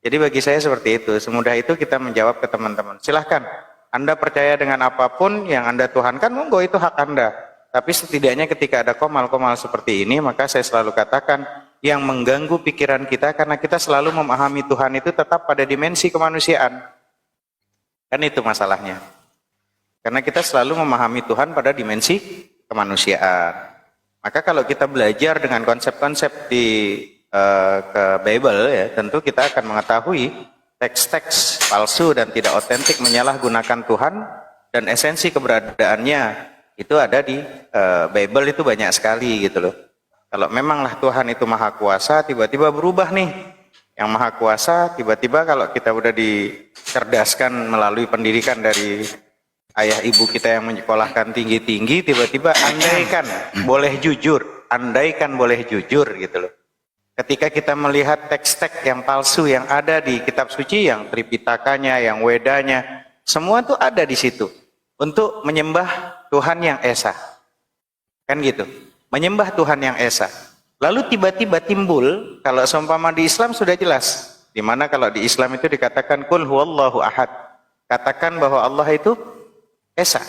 Jadi bagi saya seperti itu. Semudah itu kita menjawab ke teman-teman. Silahkan, Anda percaya dengan apapun yang Anda tuhankan, monggo itu hak Anda. Tapi setidaknya ketika ada komal-komal seperti ini, maka saya selalu katakan yang mengganggu pikiran kita karena kita selalu memahami Tuhan itu tetap pada dimensi kemanusiaan. Kan itu masalahnya. Karena kita selalu memahami Tuhan pada dimensi kemanusiaan. Maka kalau kita belajar dengan konsep-konsep ke Bible ya, tentu kita akan mengetahui teks-teks palsu dan tidak otentik menyalahgunakan Tuhan, dan esensi keberadaannya itu ada di Bible itu banyak sekali gitu loh. Kalau memanglah Tuhan itu maha kuasa, tiba-tiba berubah nih. Yang maha kuasa tiba-tiba kalau kita udah dicerdaskan melalui pendidikan dari ayah ibu kita yang menyekolahkan tinggi-tinggi, tiba-tiba andaikan boleh jujur gitu loh. Ketika kita melihat teks-teks yang palsu yang ada di kitab suci, yang Tripitakanya, yang Wedanya, semua tuh ada di situ untuk menyembah Tuhan yang esa. Kan gitu. Menyembah Tuhan yang esa. Lalu tiba-tiba timbul, kalau seumpama di Islam sudah jelas, di mana kalau di Islam itu dikatakan Qul huwallahu ahad. Katakan bahwa Allah itu esa.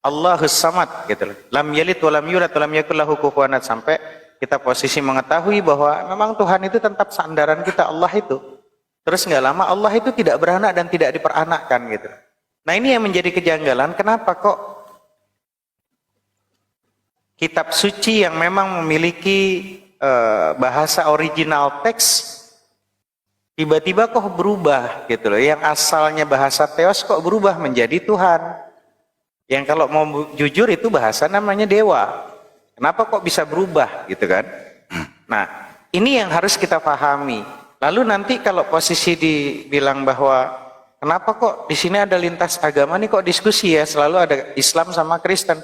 Allahus samad gitu loh. Lam yalid wa lam yulad wa lam yakul lahu kufuwan ahad, sampai kita posisi mengetahui bahwa memang Tuhan itu tetap sandaran kita, Allah itu. Terus nggak lama Allah itu tidak beranak dan tidak diperanakkan gitu. Nah ini yang menjadi kejanggalan, kenapa kok kitab suci yang memang memiliki bahasa original teks tiba-tiba kok berubah gitu loh. Yang asalnya bahasa Theos kok berubah menjadi Tuhan. Yang kalau mau jujur itu bahasa namanya dewa. Kenapa kok bisa berubah gitu kan? Nah, ini yang harus kita pahami. Lalu nanti kalau posisi dibilang bahwa kenapa kok di sini ada lintas agama nih, kok diskusi ya, selalu ada Islam sama Kristen.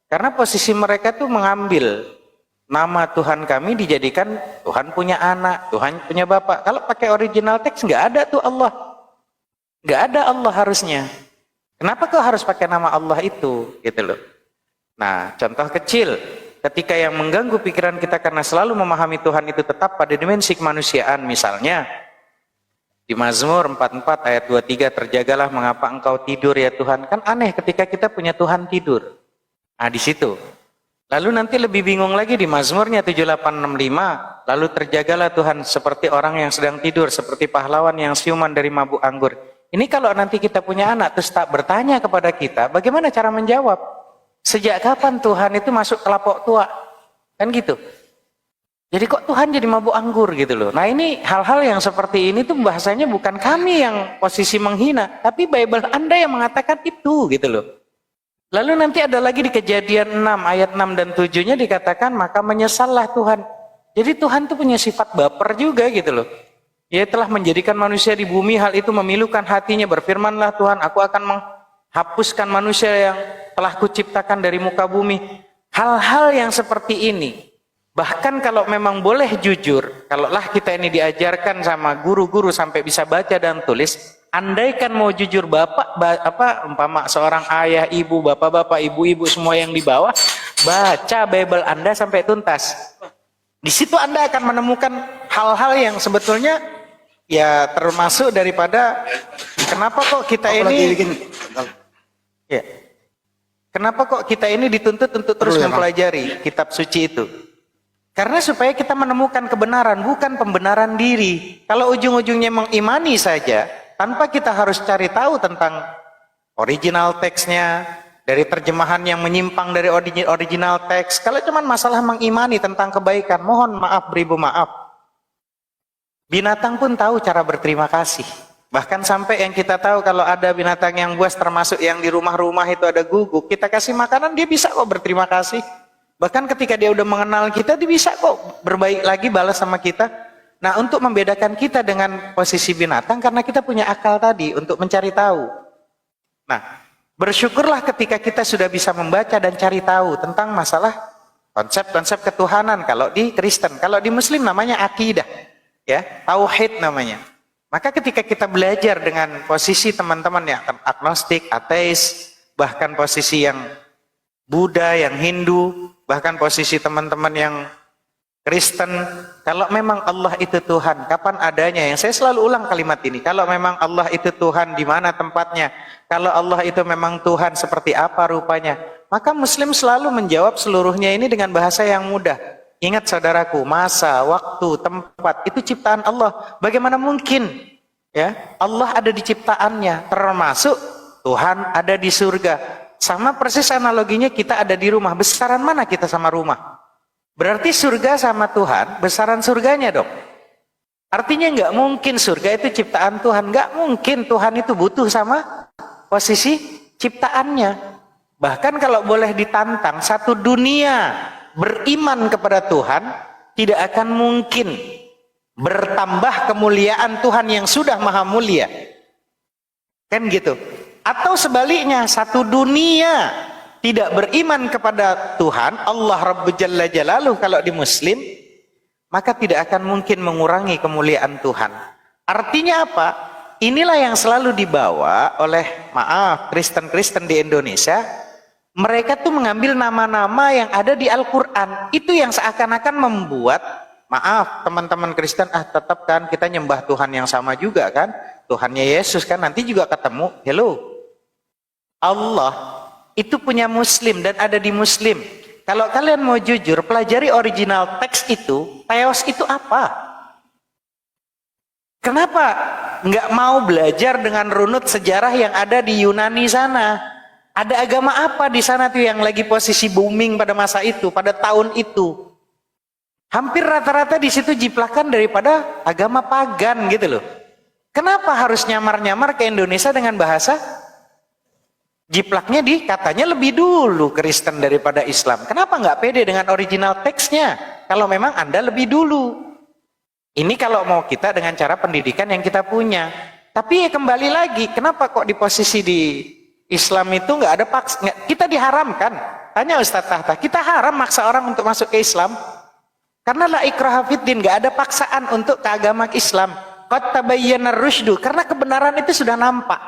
Karena posisi mereka tuh mengambil nama Tuhan kami dijadikan Tuhan punya anak, Tuhan punya bapak. Kalau pakai original teks nggak ada tuh Allah. Nggak ada Allah harusnya. Kenapa kok harus pakai nama Allah itu? Gitu loh. Nah, contoh kecil. Ketika yang mengganggu pikiran kita karena selalu memahami Tuhan itu tetap pada dimensi kemanusiaan. Misalnya, di Mazmur 44 ayat 23, terjagalah mengapa engkau tidur ya Tuhan. Kan aneh ketika kita punya Tuhan tidur. Nah, di situ. Lalu nanti lebih bingung lagi di Mazmurnya 7865. Lalu terjagalah Tuhan seperti orang yang sedang tidur, seperti pahlawan yang siuman dari mabuk anggur. Ini kalau nanti kita punya anak terus tak bertanya kepada kita, bagaimana cara menjawab? Sejak kapan Tuhan itu masuk kelapok tua? Kan gitu. Jadi kok Tuhan jadi mabuk anggur gitu loh. Nah ini hal-hal yang seperti ini tuh bahasanya bukan kami yang posisi menghina, tapi Bible Anda yang mengatakan itu gitu loh. Lalu nanti ada lagi di Kejadian 6 ayat 6 dan 7-nya dikatakan maka menyesallah Tuhan. Jadi Tuhan tuh punya sifat baper juga gitu loh. Ia telah menjadikan manusia di bumi, hal itu memilukan hatinya. Berfirmanlah Tuhan, aku akan menghapuskan manusia yang telah kuciptakan dari muka bumi. Hal-hal yang seperti ini, bahkan kalau memang boleh jujur, kalaulah kita ini diajarkan sama guru-guru sampai bisa baca dan tulis, andaikan mau jujur umpama seorang ayah, ibu, bapak-bapak, ibu-ibu semua yang di bawah, baca Bible Anda sampai tuntas. Di situ Anda akan menemukan hal-hal yang sebetulnya ya termasuk daripada kenapa kok kita ya. Kenapa kok kita ini dituntut untuk terus mempelajari kitab suci itu? Karena supaya kita menemukan kebenaran, bukan pembenaran diri. Kalau ujung-ujungnya mengimani saja, tanpa kita harus cari tahu tentang original teksnya, dari terjemahan yang menyimpang dari original teks. Kalau cuma masalah mengimani tentang kebaikan, mohon maaf beribu maaf. Binatang pun tahu cara berterima kasih. Bahkan sampai yang kita tahu kalau ada binatang yang buas termasuk yang di rumah-rumah itu ada guguk, kita kasih makanan dia bisa kok berterima kasih. Bahkan ketika dia udah mengenal kita dia bisa kok berbaik lagi balas sama kita. Nah untuk membedakan kita dengan posisi binatang karena kita punya akal tadi untuk mencari tahu. Nah bersyukurlah ketika kita sudah bisa membaca dan cari tahu tentang masalah konsep-konsep ketuhanan kalau di Kristen. Kalau di Muslim namanya akidah, ya, tauhid namanya. Maka ketika kita belajar dengan posisi teman-teman yang agnostik, ateis, bahkan posisi yang Buddha, yang Hindu, bahkan posisi teman-teman yang Kristen, kalau memang Allah itu Tuhan, kapan adanya? Yang saya selalu ulang kalimat ini, kalau memang Allah itu Tuhan, di mana tempatnya? Kalau Allah itu memang Tuhan, seperti apa rupanya? Maka Muslim selalu menjawab seluruhnya ini dengan bahasa yang mudah. Ingat saudaraku, masa, waktu, tempat, itu ciptaan Allah. Bagaimana mungkin? Ya, Allah ada di ciptaannya, termasuk Tuhan ada di surga. Sama persis analoginya kita ada di rumah. Besaran mana kita sama rumah? Berarti surga sama Tuhan, besaran surganya dong. Artinya nggak mungkin surga itu ciptaan Tuhan. Nggak mungkin Tuhan itu butuh sama posisi ciptaannya. Bahkan kalau boleh ditantang, satu dunia beriman kepada Tuhan tidak akan mungkin bertambah kemuliaan Tuhan yang sudah maha mulia. Kan gitu. Atau sebaliknya, satu dunia tidak beriman kepada Tuhan, Allah Rabb Jalla Jalaluh kalau di Muslim, maka tidak akan mungkin mengurangi kemuliaan Tuhan. Artinya apa? Inilah yang selalu dibawa oleh, maaf, Kristen-Kristen di Indonesia. Mereka tuh mengambil nama-nama yang ada di Al-Quran. Itu yang seakan-akan membuat, maaf teman-teman Kristen, tetap kan kita nyembah Tuhan yang sama juga kan. Tuhannya Yesus kan nanti juga ketemu. Hello. Allah itu punya Muslim dan ada di Muslim. Kalau kalian mau jujur, pelajari original teks itu, Theos itu apa? Kenapa nggak mau belajar dengan runut sejarah yang ada di Yunani sana? Ada agama apa di sana tuh yang lagi posisi booming pada masa itu, pada tahun itu? Hampir rata-rata di situ jiplakan daripada agama pagan gitu loh. Kenapa harus nyamar-nyamar ke Indonesia dengan bahasa? Jiplaknya katanya lebih dulu Kristen daripada Islam. Kenapa nggak pede dengan original teksnya? Kalau memang Anda lebih dulu. Ini kalau mau kita dengan cara pendidikan yang kita punya. Tapi ya kembali lagi, kenapa kok di posisi di Islam itu nggak ada paksa? Kita diharamkan. Tanya Ustaz Tahta, kita haram maksa orang untuk masuk ke Islam? Karena la ikraha fiddin, nggak ada paksaan untuk ke agama Islam. Qad tabayyana rusydu, karena kebenaran itu sudah nampak.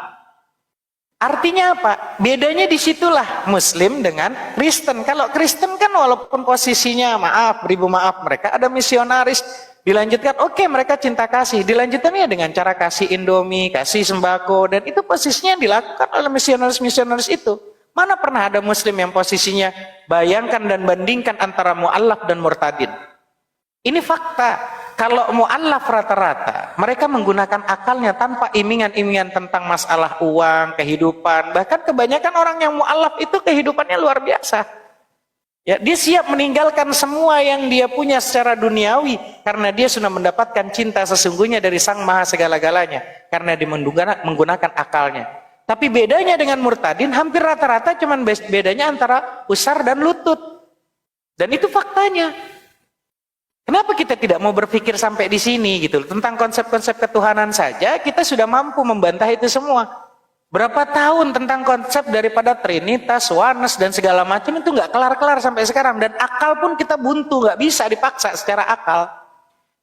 Artinya apa? Bedanya disitulah Muslim dengan Kristen. Kalau Kristen kan walaupun posisinya beribu maaf, mereka ada misionaris, dilanjutkan, oke, mereka cinta kasih, dilanjutkannya dengan cara kasih Indomie, kasih sembako, dan itu posisinya dilakukan oleh misionaris-misionaris itu. Mana pernah ada Muslim yang posisinya bayangkan dan bandingkan antara mu'allaf dan murtadin? Ini fakta. Kalau mu'allaf rata-rata, mereka menggunakan akalnya tanpa imingan-imingan tentang masalah uang, kehidupan. Bahkan kebanyakan orang yang mu'allaf itu kehidupannya luar biasa. Ya, dia siap meninggalkan semua yang dia punya secara duniawi karena dia sudah mendapatkan cinta sesungguhnya dari Sang Maha segala-galanya. Karena dia menggunakan akalnya. Tapi bedanya dengan murtadin, hampir rata-rata cuman bedanya antara usar dan lutut. Dan itu faktanya. Kenapa kita tidak mau berpikir sampai di sini gitu? Tentang konsep-konsep ketuhanan saja kita sudah mampu membantah itu semua. Berapa tahun tentang konsep daripada Trinitas, Oneness dan segala macam itu nggak kelar-kelar sampai sekarang, dan akal pun kita buntu, nggak bisa dipaksa secara akal.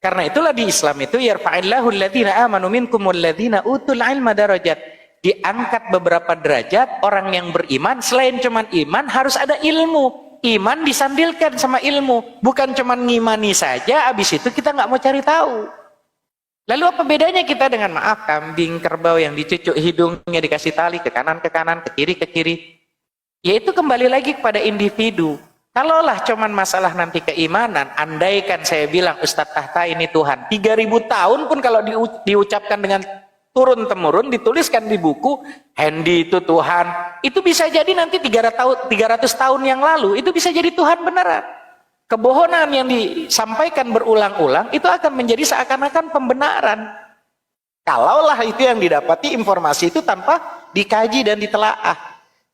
Karena itulah di Islam itu yarfa'illahu alladhina amanu minkum walladhina utul ilma darajat. Diangkat beberapa derajat orang yang beriman, selain cuman iman harus ada ilmu. Iman disandilkan sama ilmu, bukan cuma ngimani saja, abis itu kita nggak mau cari tahu. Lalu apa bedanya kita dengan kambing, kerbau yang dicucuk hidungnya, dikasih tali ke kanan, ke kiri? Yaitu kembali lagi kepada individu. Kalaulah cuman masalah nanti keimanan, andaikan saya bilang Ustadz Tahta ini Tuhan, 3000 tahun pun kalau diucapkan dengan turun-temurun, dituliskan di buku, Hendy itu Tuhan, itu bisa jadi nanti 300 tahun yang lalu, itu bisa jadi Tuhan beneran. Kebohongan yang disampaikan berulang-ulang, itu akan menjadi seakan-akan pembenaran. Kalaulah itu yang didapati informasi itu tanpa dikaji dan ditelaah.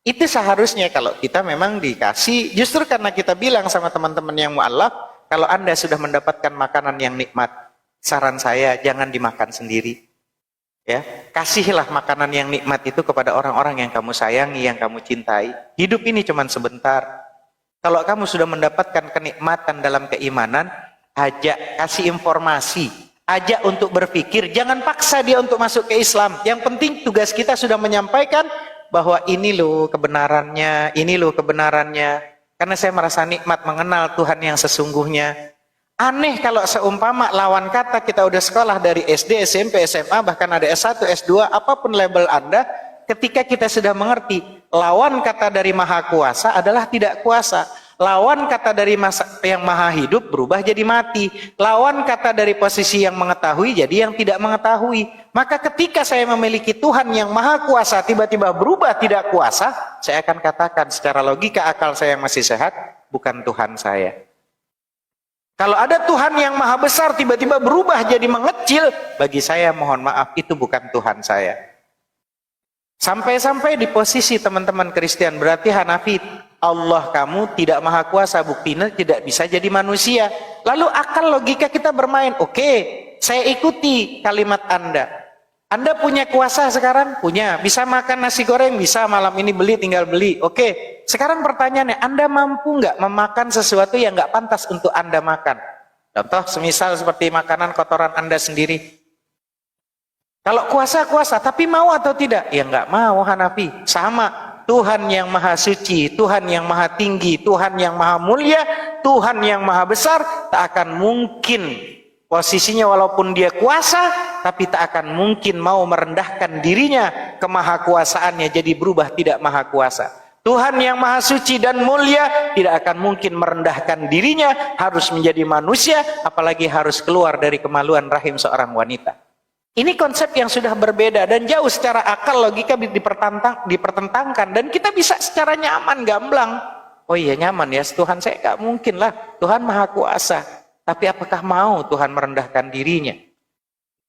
Itu seharusnya kalau kita memang dikasih, justru karena kita bilang sama teman-teman yang mu'allaf, kalau Anda sudah mendapatkan makanan yang nikmat, saran saya jangan dimakan sendiri. Ya, kasihlah makanan yang nikmat itu kepada orang-orang yang kamu sayangi, yang kamu cintai. Hidup ini cuma sebentar. Kalau kamu sudah mendapatkan kenikmatan dalam keimanan, ajak, kasih informasi, ajak untuk berpikir, jangan paksa dia untuk masuk ke Islam. Yang penting tugas kita sudah menyampaikan bahwa ini loh kebenarannya, ini loh kebenarannya. Karena saya merasa nikmat mengenal Tuhan yang sesungguhnya. Aneh kalau seumpama lawan kata kita udah sekolah dari SD, SMP, SMA, bahkan ada S1, S2, apapun label Anda, ketika kita sudah mengerti, lawan kata dari Maha Kuasa adalah tidak kuasa. Lawan kata dari yang Maha Hidup berubah jadi mati. Lawan kata dari posisi yang mengetahui jadi yang tidak mengetahui. Maka ketika saya memiliki Tuhan yang Maha Kuasa tiba-tiba berubah tidak kuasa, saya akan katakan secara logika akal saya yang masih sehat, bukan Tuhan saya. Kalau ada Tuhan yang maha besar tiba-tiba berubah jadi mengecil, bagi saya mohon maaf itu bukan Tuhan saya. Sampai-sampai di posisi teman-teman Kristen, berarti Hanafi, Allah kamu tidak maha kuasa, buktinya tidak bisa jadi manusia. Lalu akal logika kita bermain, oke, saya ikuti kalimat Anda. Anda punya kuasa sekarang? Punya. Bisa makan nasi goreng? Bisa, malam ini beli, tinggal beli. Oke. Sekarang pertanyaannya, Anda mampu nggak memakan sesuatu yang nggak pantas untuk Anda makan? Contoh, semisal seperti makanan kotoran Anda sendiri. Kalau kuasa, tapi mau atau tidak? Ya nggak mau, Hanafi. Sama. Tuhan yang maha suci, Tuhan yang maha tinggi, Tuhan yang maha mulia, Tuhan yang maha besar, tak akan mungkin posisinya walaupun dia kuasa, tapi tak akan mungkin mau merendahkan dirinya kemahakuasaannya jadi berubah tidak maha kuasa. Tuhan yang maha suci dan mulia tidak akan mungkin merendahkan dirinya harus menjadi manusia, apalagi harus keluar dari kemaluan rahim seorang wanita. Ini konsep yang sudah berbeda dan jauh secara akal logika dipertentangkan, dan kita bisa secara nyaman gamblang. Oh iya nyaman ya, Tuhan saya gak mungkin lah, Tuhan maha kuasa. Tapi apakah mau Tuhan merendahkan dirinya?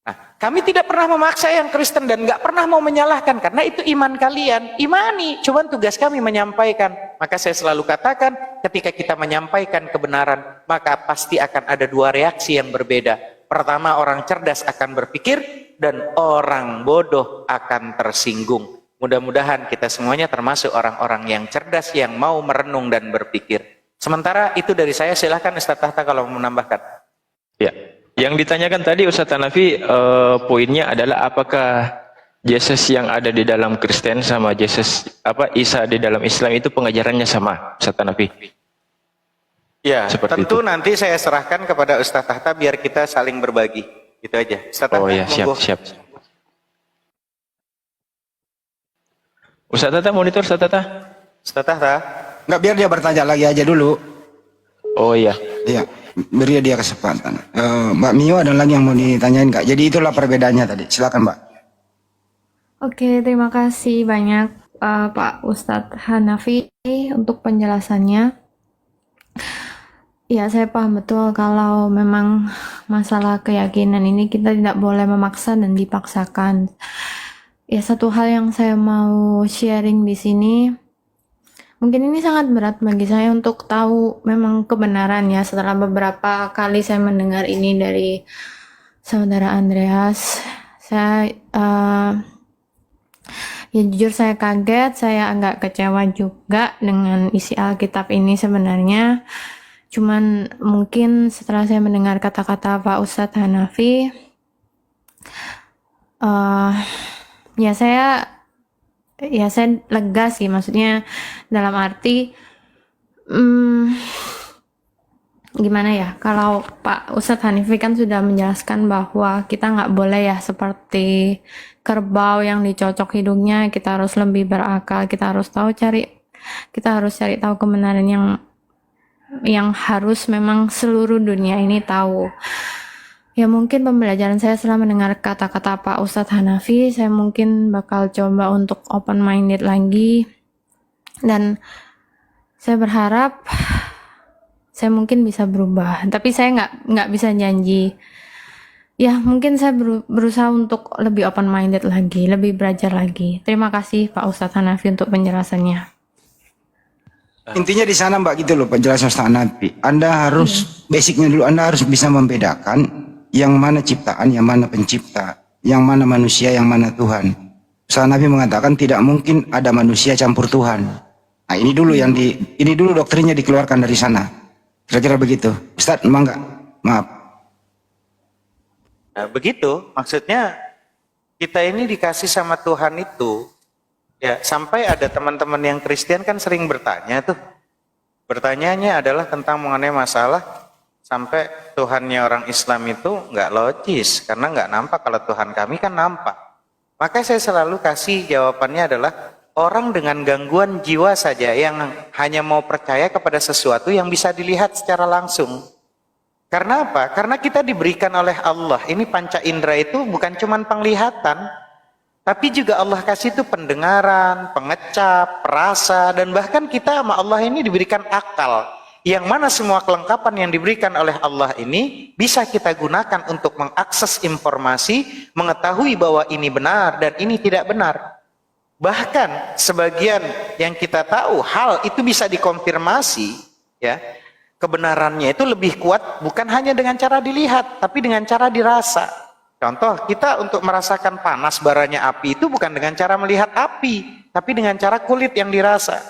Nah, kami tidak pernah memaksa yang Kristen dan nggak pernah mau menyalahkan karena itu iman kalian. Imani, cuman tugas kami menyampaikan. Maka saya selalu katakan, ketika kita menyampaikan kebenaran, maka pasti akan ada dua reaksi yang berbeda. Pertama, orang cerdas akan berpikir dan orang bodoh akan tersinggung. Mudah-mudahan kita semuanya termasuk orang-orang yang cerdas yang mau merenung dan berpikir. Sementara itu dari saya, silahkan Ustaz Tahta kalau mau menambahkan. Ya, yang ditanyakan tadi Ustaz Hanafi, poinnya adalah apakah Yesus yang ada di dalam Kristen sama Isa di dalam Islam itu pengajarannya sama, Ustaz Hanafi? Ya, Seperti tentu itu. nanti saya serahkan kepada Ustaz Tahta biar kita saling berbagi. Itu aja. Ustaz Tahta, Oh ya, siap, monggo. siap. Ustaz Tahta, monitor Ustaz Tahta. Ustaz Tahta. Enggak, biar dia bertanya lagi aja dulu. Oh iya. Iya, beri dia kesempatan. Mbak Mio ada lagi yang mau ditanyain nggak? Jadi itulah perbedaannya tadi. Silakan Mbak. Oke, terima kasih banyak Pak Ustadz Hanafi untuk penjelasannya. Ya, saya paham betul kalau memang masalah keyakinan ini kita tidak boleh memaksa dan dipaksakan. Ya, satu hal yang saya mau sharing di sini, mungkin ini sangat berat bagi saya untuk tahu memang kebenaran ya. Setelah beberapa kali saya mendengar ini dari saudara Andreas, saya ya jujur saya kaget, saya agak kecewa juga dengan isi Alkitab ini sebenarnya. Cuman mungkin setelah saya mendengar kata-kata Pak Ustadz Hanafi, ya saya lega sih, maksudnya dalam arti gimana ya, kalau Pak Ustadz Hanafi kan sudah menjelaskan bahwa kita nggak boleh ya seperti kerbau yang dicocok hidungnya, kita harus lebih berakal, kita harus cari tahu kebenaran yang harus memang seluruh dunia ini tahu. Ya mungkin pembelajaran saya setelah mendengar kata-kata Pak Ustadz Hanafi, saya mungkin bakal coba untuk open minded lagi, dan saya berharap saya mungkin bisa berubah. Tapi saya nggak bisa janji. Ya mungkin saya berusaha untuk lebih open minded lagi, lebih belajar lagi. Terima kasih Pak Ustadz Hanafi untuk penjelasannya. Intinya di sana Mbak gitu loh penjelasan Ustaz Nabi. Anda harus basicnya dulu, Anda harus bisa membedakan yang mana ciptaan, yang mana pencipta, yang mana manusia, yang mana Tuhan. Ustaz Nabi mengatakan tidak mungkin ada manusia campur Tuhan. Nah ini dulu ini dulu doktrinnya dikeluarkan dari sana. Kira-kira begitu. Ustaz, emang enggak? Maaf. Nah, begitu maksudnya kita ini dikasih sama Tuhan itu. Ya, sampai ada teman-teman yang Kristen kan sering bertanya tuh. Bertanyanya adalah tentang mengenai masalah sampai Tuhannya orang Islam itu nggak logis karena nggak nampak, kalau Tuhan kami kan nampak. Maka saya selalu kasih jawabannya adalah orang dengan gangguan jiwa saja yang hanya mau percaya kepada sesuatu yang bisa dilihat secara langsung. Karena apa? Karena kita diberikan oleh Allah. Ini panca indera itu bukan cuman penglihatan, tapi juga Allah kasih itu pendengaran, pengecap, perasa, dan bahkan kita sama Allah ini diberikan akal. Yang mana semua kelengkapan yang diberikan oleh Allah ini bisa kita gunakan untuk mengakses informasi, mengetahui bahwa ini benar dan ini tidak benar. Bahkan sebagian yang kita tahu hal itu bisa dikonfirmasi, ya, kebenarannya itu lebih kuat bukan hanya dengan cara dilihat, tapi dengan cara dirasa. Contoh, kita untuk merasakan panas baranya api itu bukan dengan cara melihat api, tapi dengan cara kulit yang dirasa.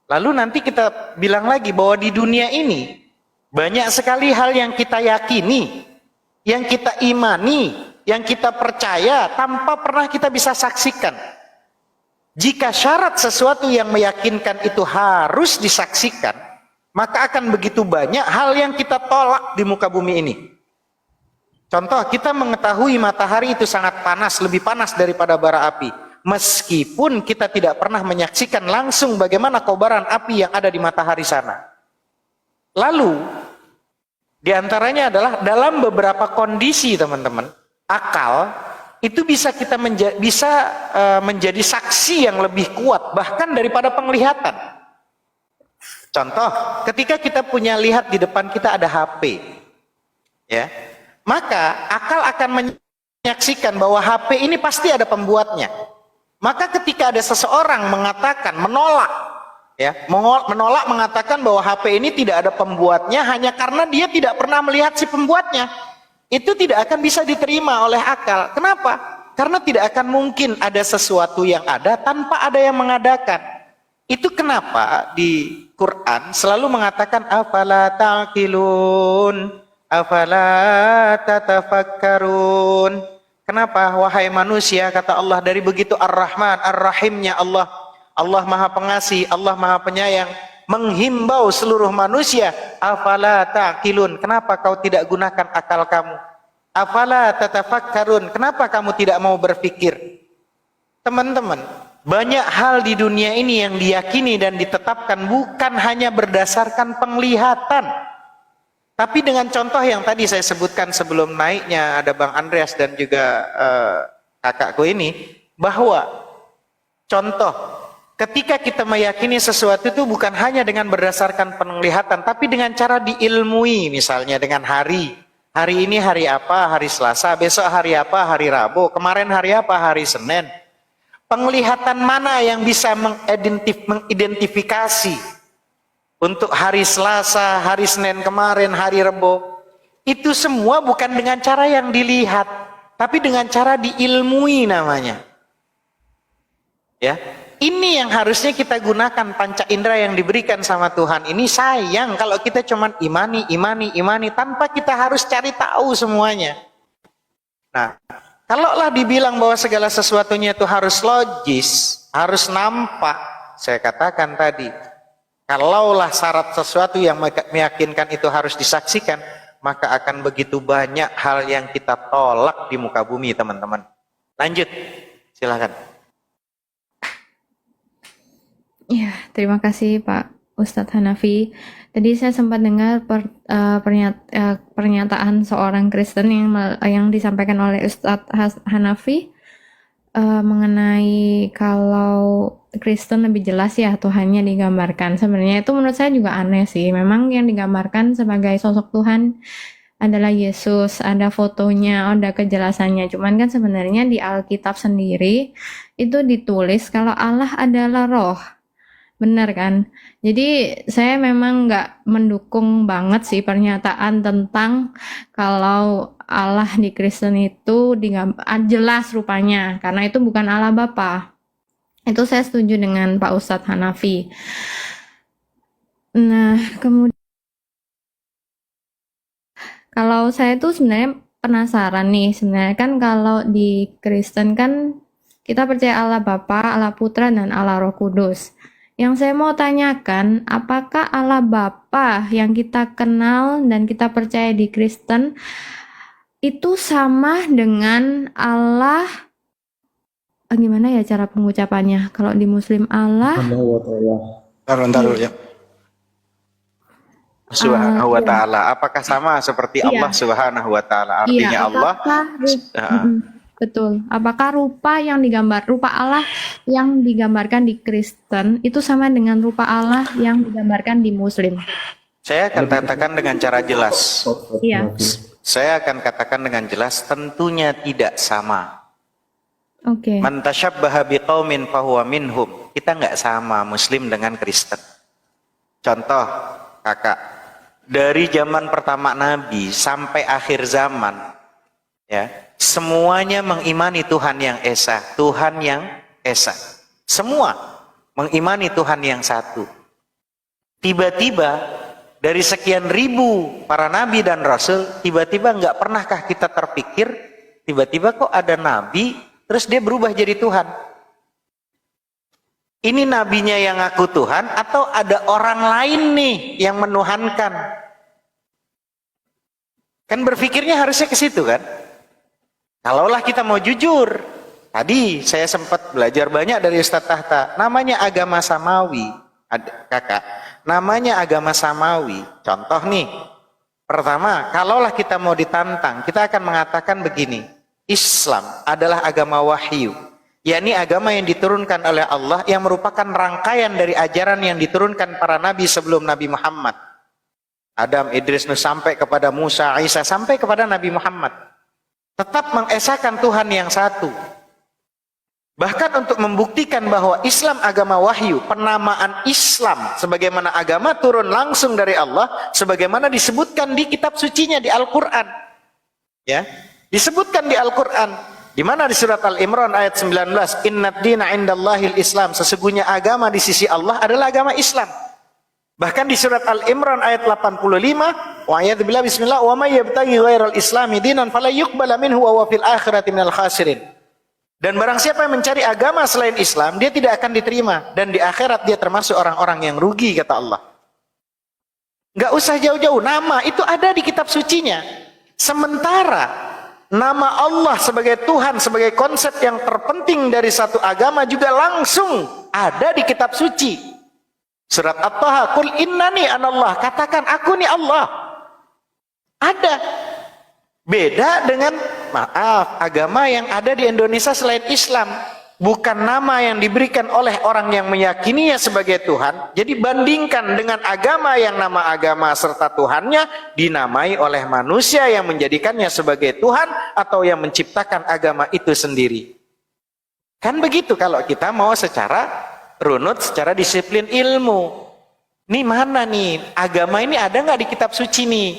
Lalu nanti kita bilang lagi bahwa di dunia ini banyak sekali hal yang kita yakini, yang kita imani, yang kita percaya tanpa pernah kita bisa saksikan. Jika syarat sesuatu yang meyakinkan itu harus disaksikan, maka akan begitu banyak hal yang kita tolak di muka bumi ini. Contoh, kita mengetahui matahari itu sangat panas, lebih panas daripada bara api. Meskipun kita tidak pernah menyaksikan langsung bagaimana kobaran api yang ada di matahari sana. Lalu, diantaranya adalah dalam beberapa kondisi teman-teman, akal itu bisa kita menjadi saksi yang lebih kuat bahkan daripada penglihatan. Contoh, ketika kita punya lihat di depan kita ada HP, ya, maka akal akan menyaksikan bahwa HP ini pasti ada pembuatnya. Maka ketika ada seseorang mengatakan, menolak mengatakan bahwa HP ini tidak ada pembuatnya hanya karena dia tidak pernah melihat si pembuatnya, itu tidak akan bisa diterima oleh akal. Kenapa? Karena tidak akan mungkin ada sesuatu yang ada tanpa ada yang mengadakan. Itu kenapa di Quran selalu mengatakan afala ta'qilun, afala tatafakkarun. Kenapa? Wahai manusia, kata Allah, dari begitu Ar-Rahman, Ar-Rahimnya Allah, Allah Maha Pengasih, Allah Maha Penyayang, menghimbau seluruh manusia, afala ta'qilun, kenapa kau tidak gunakan akal kamu? Afala tatafakkarun, kenapa kamu tidak mau berpikir? Teman-teman, banyak hal di dunia ini yang diyakini dan ditetapkan bukan hanya berdasarkan penglihatan, tapi dengan contoh yang tadi saya sebutkan sebelum naiknya ada Bang Andreas dan juga kakakku ini, bahwa contoh ketika kita meyakini sesuatu itu bukan hanya dengan berdasarkan penglihatan, tapi dengan cara diilmui, misalnya dengan hari. Hari ini hari apa? Hari Selasa. Besok hari apa? Hari Rabu. Kemarin hari apa? Hari Senin. Penglihatan mana yang bisa mengidentifikasi untuk hari Selasa, hari Senin kemarin, hari Rabu? Itu semua bukan dengan cara yang dilihat, tapi dengan cara diilmui namanya. Ya. Ini yang harusnya kita gunakan, panca indera yang diberikan sama Tuhan. Ini sayang kalau kita cuman imani tanpa kita harus cari tahu semuanya. Nah, kalaulah dibilang bahwa segala sesuatunya itu harus logis, harus nampak, saya katakan tadi, kalaulah syarat sesuatu yang meyakinkan itu harus disaksikan, maka akan begitu banyak hal yang kita tolak di muka bumi, teman-teman. Lanjut, silakan. Ya, terima kasih Pak Ustadz Hanafi. Tadi saya sempat dengar pernyataan seorang Kristen yang disampaikan oleh Ustadz Hanafi mengenai kalau Kristen lebih jelas ya Tuhannya digambarkan. Sebenarnya itu menurut saya juga aneh sih. Memang yang digambarkan sebagai sosok Tuhan adalah Yesus, ada fotonya, ada kejelasannya. Cuman kan sebenarnya di Alkitab sendiri itu ditulis kalau Allah adalah roh. Benar kan? Jadi saya memang nggak mendukung banget sih pernyataan tentang kalau Allah di Kristen itu jelas rupanya, karena itu bukan Allah Bapa. Itu saya setuju dengan Pak Ustadz Hanafi. Nah, kemudian kalau saya tuh sebenarnya penasaran nih, sebenarnya kan kalau di Kristen kan kita percaya Allah Bapa, Allah Putra, dan Allah Roh Kudus. Yang saya mau tanyakan, apakah Allah Bapa yang kita kenal dan kita percaya di Kristen itu sama dengan Allah, gimana ya cara pengucapannya? Kalau di Muslim Allah, Taruh ya. Subhanahu wa ta'ala. Apakah sama seperti iya. Allah Subhanahu wa ta'ala? Artinya Iya, Allah. betul. Apakah rupa Allah yang digambarkan di Kristen itu sama dengan rupa Allah yang digambarkan di Muslim? Saya akan katakan dengan cara jelas. Iya. Saya akan katakan dengan jelas, tentunya tidak sama. Oke. Man tashabbaha biqaumin fahuwa minhum. Kita nggak sama Muslim dengan Kristen. Contoh, kakak, dari zaman pertama Nabi sampai akhir zaman, ya, semuanya mengimani Tuhan yang Esa, Tuhan yang Esa. Semua mengimani Tuhan yang satu. Tiba-tiba dari sekian ribu para nabi dan rasul, tiba-tiba nggak pernahkah kita terpikir, tiba-tiba kok ada nabi, terus dia berubah jadi Tuhan? Ini nabinya yang ngaku Tuhan atau ada orang lain nih yang menuhankan? Kan berpikirnya harusnya ke situ kan? Kalaulah kita mau jujur, tadi saya sempat belajar banyak dari Ustadz Tahta, namanya agama Samawi, kakak, namanya agama Samawi. Contoh nih, pertama, kalaulah kita mau ditantang, kita akan mengatakan begini, Islam adalah agama wahyu, yakni agama yang diturunkan oleh Allah yang merupakan rangkaian dari ajaran yang diturunkan para nabi sebelum Nabi Muhammad. Adam, Idris, Nuh, sampai kepada Musa, Isa, sampai kepada Nabi Muhammad. Tetap mengesahkan Tuhan yang satu. Bahkan untuk membuktikan bahwa Islam agama wahyu, penamaan Islam sebagaimana agama turun langsung dari Allah, sebagaimana disebutkan di kitab sucinya di Al-Quran. Ya, disebutkan di Al-Qur'an. Di mana di surat Al-Imran ayat 19, "Innad dina 'indallahil Islam." Sesungguhnya agama di sisi Allah adalah agama Islam. Bahkan di surat Al-Imran ayat 85, wa ayat bila bismillah, "Wa may yabtaghi ghairal islami dinan fala yuqbala minhu wa huwa fil akhirati minal khasirin." Dan barang siapa yang mencari agama selain Islam, dia tidak akan diterima, dan di akhirat dia termasuk orang-orang yang rugi, kata Allah. Nggak usah jauh-jauh, nama itu ada di kitab sucinya. Sementara nama Allah sebagai Tuhan, sebagai konsep yang terpenting dari satu agama juga langsung ada di kitab suci. Surat At-Taha, "Qul innani anallah." Katakan, aku nih Allah. Ada. Beda dengan, maaf, agama yang ada di Indonesia selain Islam. Bukan nama yang diberikan oleh orang yang meyakininya sebagai Tuhan. Jadi bandingkan dengan agama yang nama agama serta Tuhannya dinamai oleh manusia yang menjadikannya sebagai Tuhan atau yang menciptakan agama itu sendiri. Kan begitu kalau kita mau secara runut, secara disiplin ilmu. Nih mana nih, agama ini ada nggak di kitab suci nih?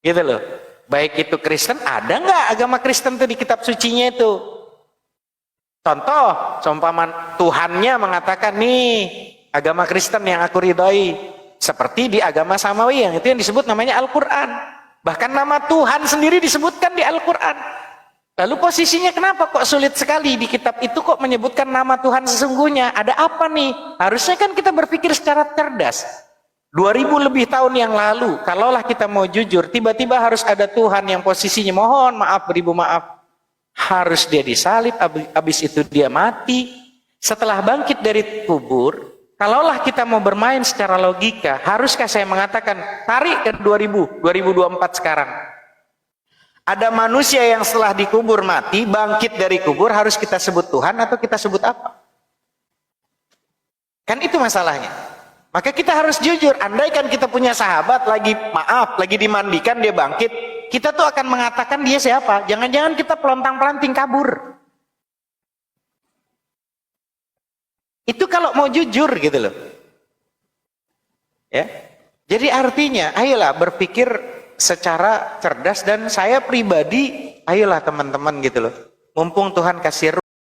Gitu loh. Baik itu Kristen, ada nggak agama Kristen tuh di kitab sucinya itu? Contoh, seumpama Tuhannya mengatakan nih agama Kristen yang aku ridhoi, seperti di agama Samawi yang itu yang disebut namanya Al-Quran. Bahkan nama Tuhan sendiri disebutkan di Al-Quran. Lalu posisinya kenapa kok sulit sekali di kitab itu kok menyebutkan nama Tuhan sesungguhnya? Ada apa nih? Harusnya kan kita berpikir secara cerdas. 2000 lebih tahun yang lalu, kalaulah kita mau jujur, tiba-tiba harus ada Tuhan yang posisinya mohon maaf, beribu maaf. Harus dia disalib, habis itu dia mati. Setelah bangkit dari kubur, kalaulah kita mau bermain secara logika, haruskah saya mengatakan, tarik ke 2024 sekarang. Ada manusia yang setelah dikubur mati, bangkit dari kubur, harus kita sebut Tuhan atau kita sebut apa? Kan itu masalahnya. Maka kita harus jujur, andaikan kita punya sahabat lagi dimandikan, dia bangkit, kita tuh akan mengatakan dia siapa? Jangan-jangan kita pelontang-pelanting kabur. Itu kalau mau jujur gitu loh. Ya. Jadi artinya, ayolah berpikir secara cerdas, dan saya pribadi, ayolah teman-teman gitu loh. Mumpung Tuhan kasih